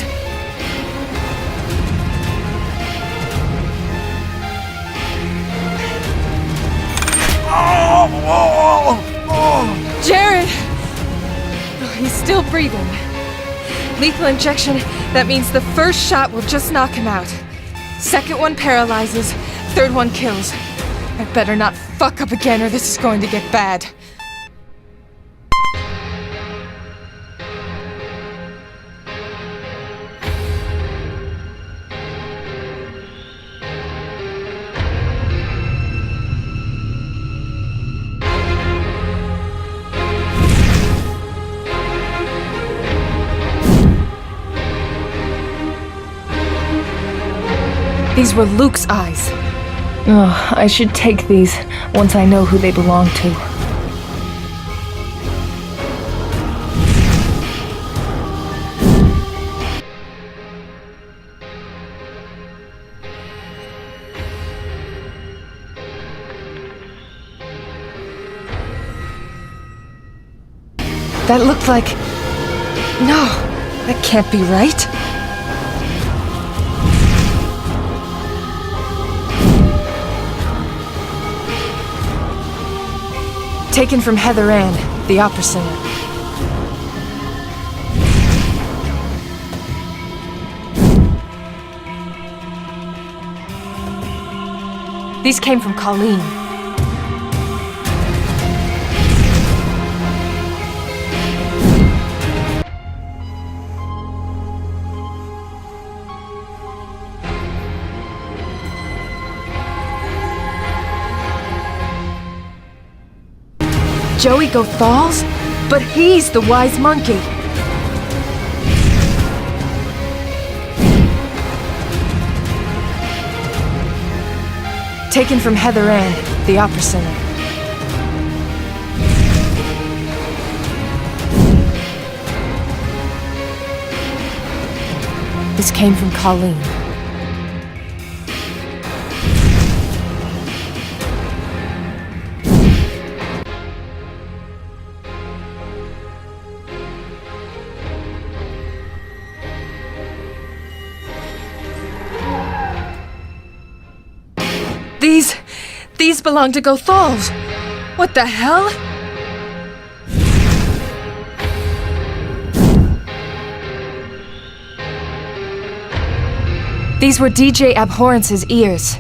Jared! Oh, he's still breathing. Lethal injection, that means the first shot will just knock him out. Second one paralyzes, third one kills. I better not fuck up again or this is going to get bad. These were Luke's eyes. Oh, I should take these once I know who they belong to. That looked like... No, that can't be right. Taken from Heather Ann, the opera singer. These came from Colleen. Joey Gothals? But he's the wise monkey. Taken from Heather Ann, the opera singer. This came from Colleen. These belong to Gothals. What the hell? These were DJ Abhorrence's ears.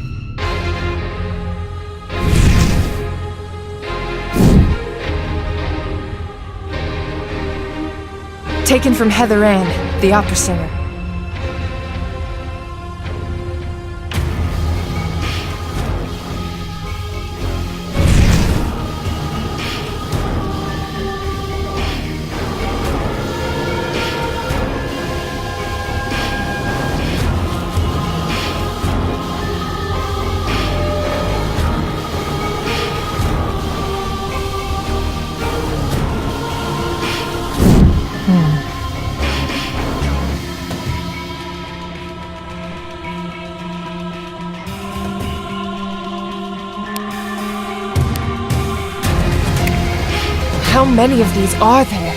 Taken from Heather Ann, the opera singer. How many of these are there?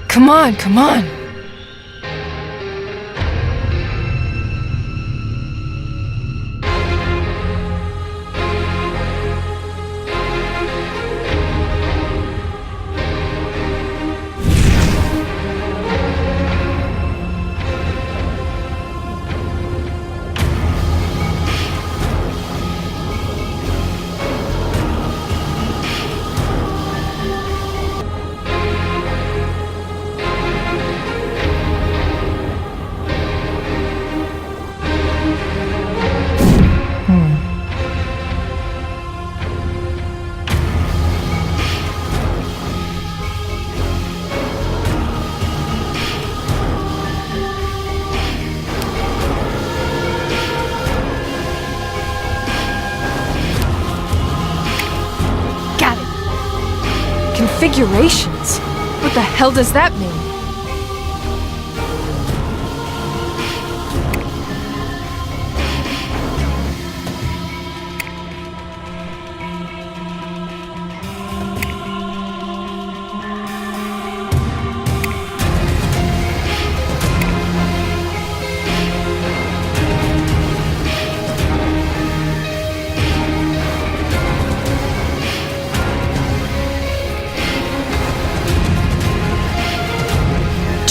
Come on, come on! Configurations? What the hell does that mean?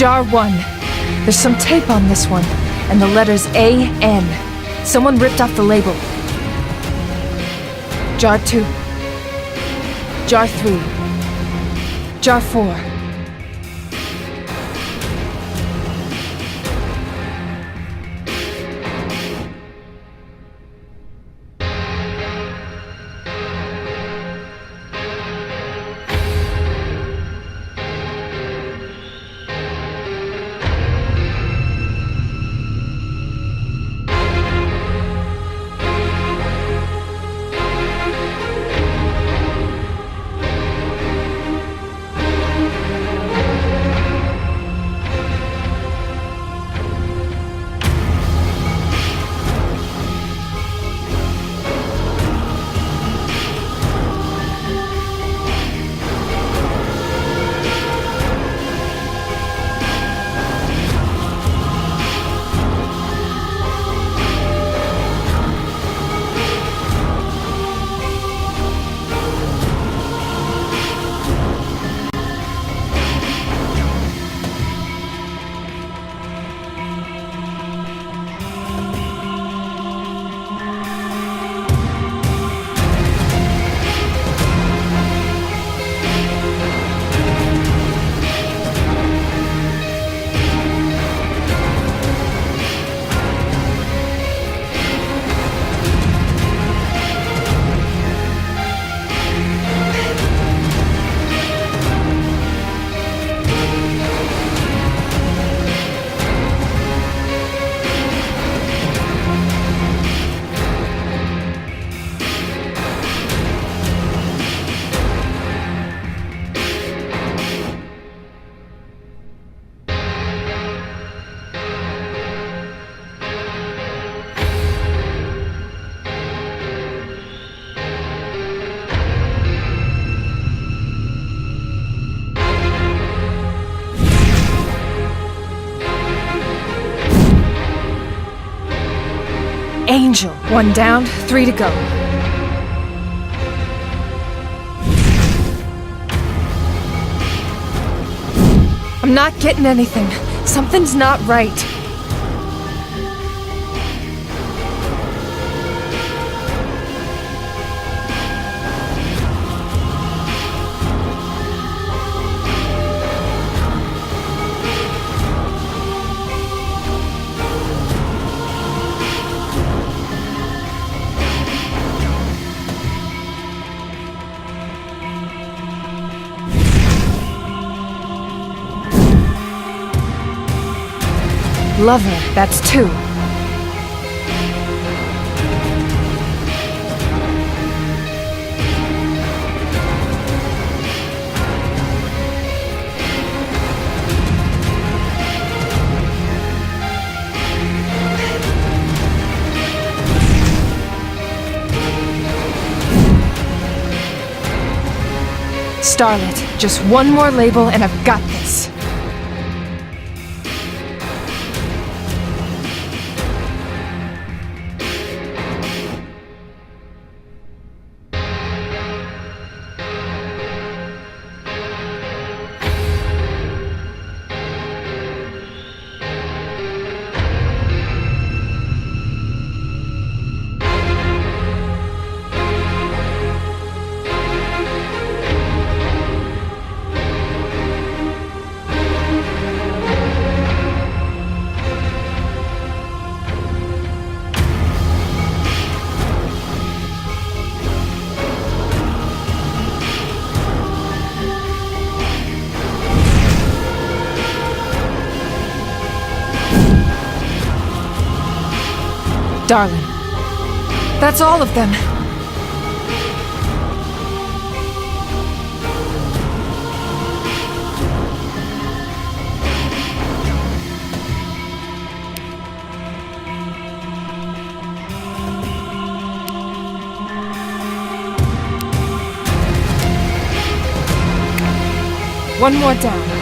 Jar 1. There's some tape on this one, and the letters A-N. Someone ripped off the label. Jar 2. Jar 3. Jar 4. angel. 1 down, 3 to go. I'm not getting anything. Something's not right. Lover, that's 2. Starlet, just 1 more label and I've got this. Darling. That's all of them. One more down.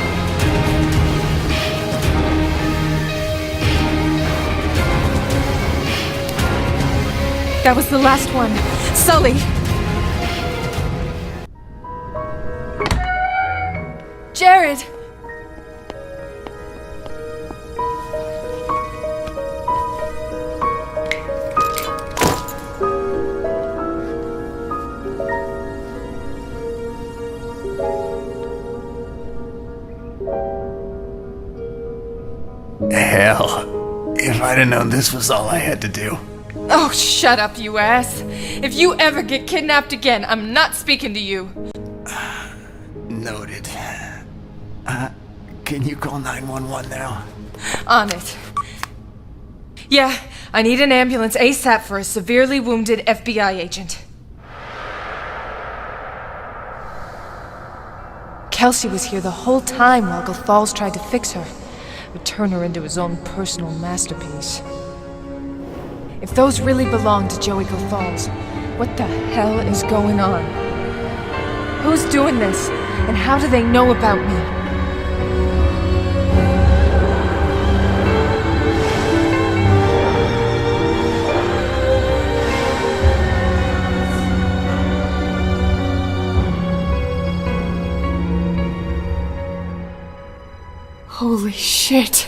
That was the last one. Sully! Jared! Hell, if I'd have known this was all I had to do. Oh, shut up, you ass. If you ever get kidnapped again, I'm not speaking to you. Noted. Can you call 911 now? On it. Yeah, I need an ambulance ASAP for a severely wounded FBI agent. Kelsey was here the whole time while Gothals tried to fix her, but turn her into his own personal masterpiece. If those really belong to Joey Gothals, what the hell is going on? Who's doing this? And how do they know about me? Holy shit.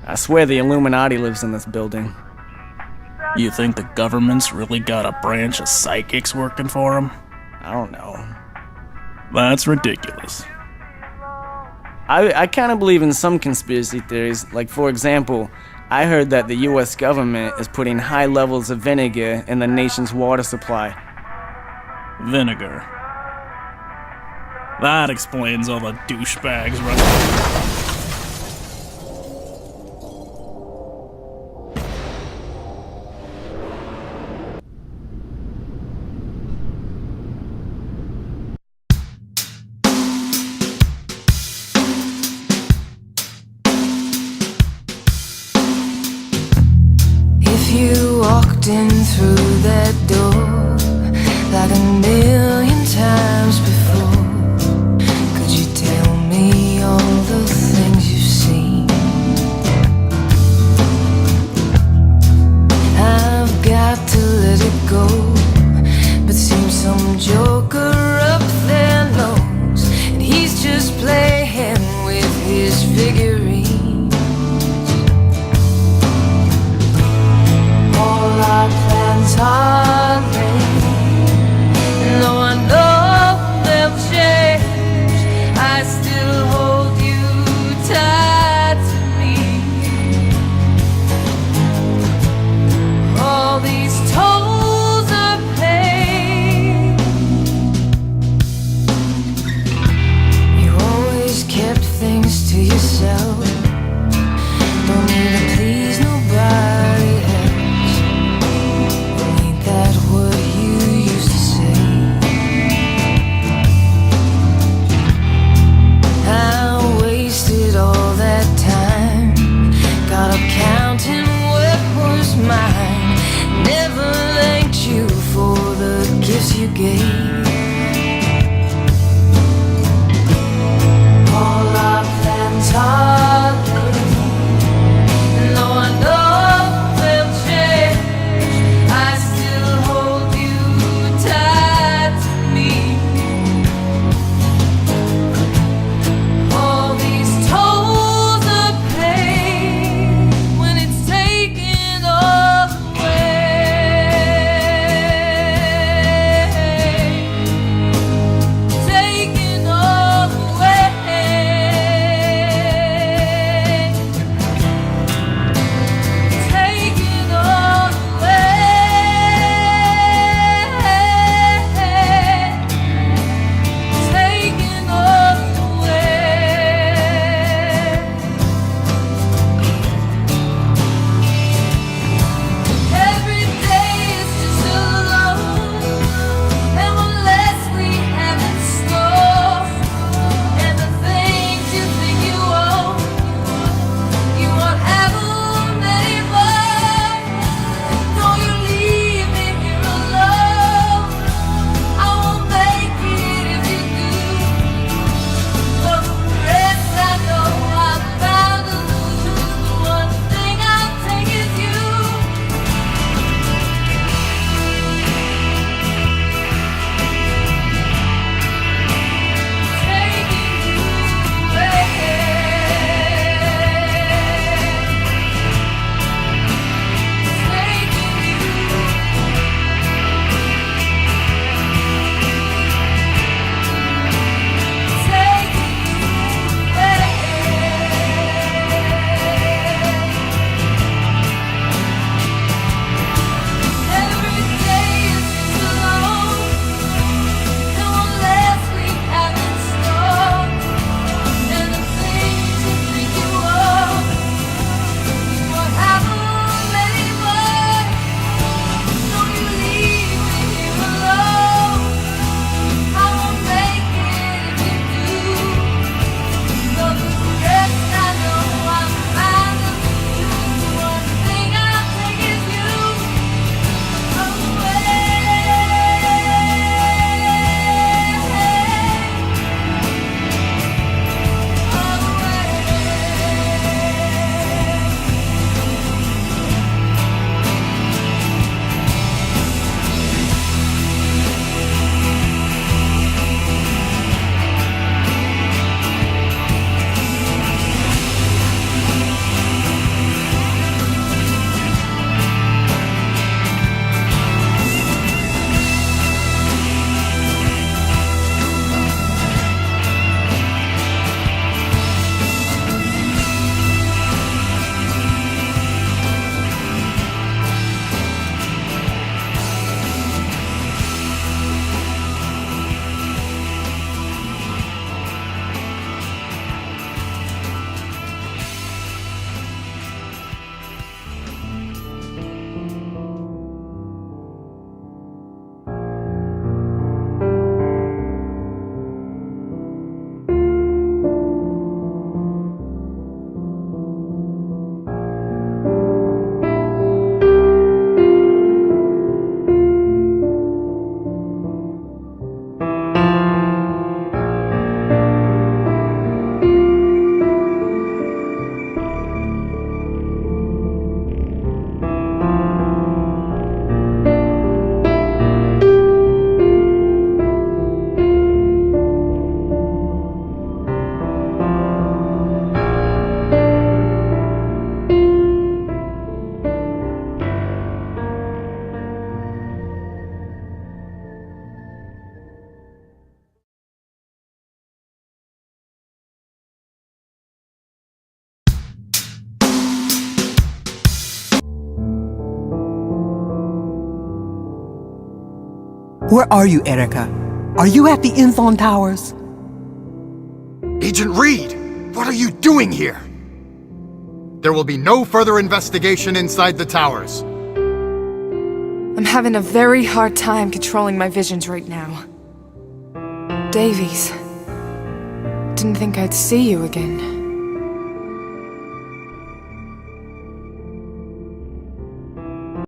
I swear the Illuminati lives in this building. You think the government's really got a branch of psychics working for them? I don't know. That's ridiculous. I kind of believe in some conspiracy theories. Like, for example, I heard that the US government is putting high levels of vinegar in the nation's water supply. Vinegar. That explains all the douchebags running. in through that door like a million times before. Could you tell me all the things you've seen? I've got to let it go, but seems some joker up there knows, and he's just playing with his figurines. All our plans are laid, and though I know they'll change, I still hold you tight to me. All these tolls are paid. You always kept things to yourself, don't need to please nobody else. Ain't that what you used to say? I wasted all that time, got up counting what was mine. Never thanked you for the gifts you gave. All our plans are laid, and though I know they'll change, I still hold you tight to me. All these tolls are paid when it's taken away. Where are you, Erica? Are you at the Enzon Towers? Agent Reid, what are you doing here? There will be no further investigation inside the towers. I'm having a very hard time controlling my visions right now. Davies. Didn't think I'd see you again.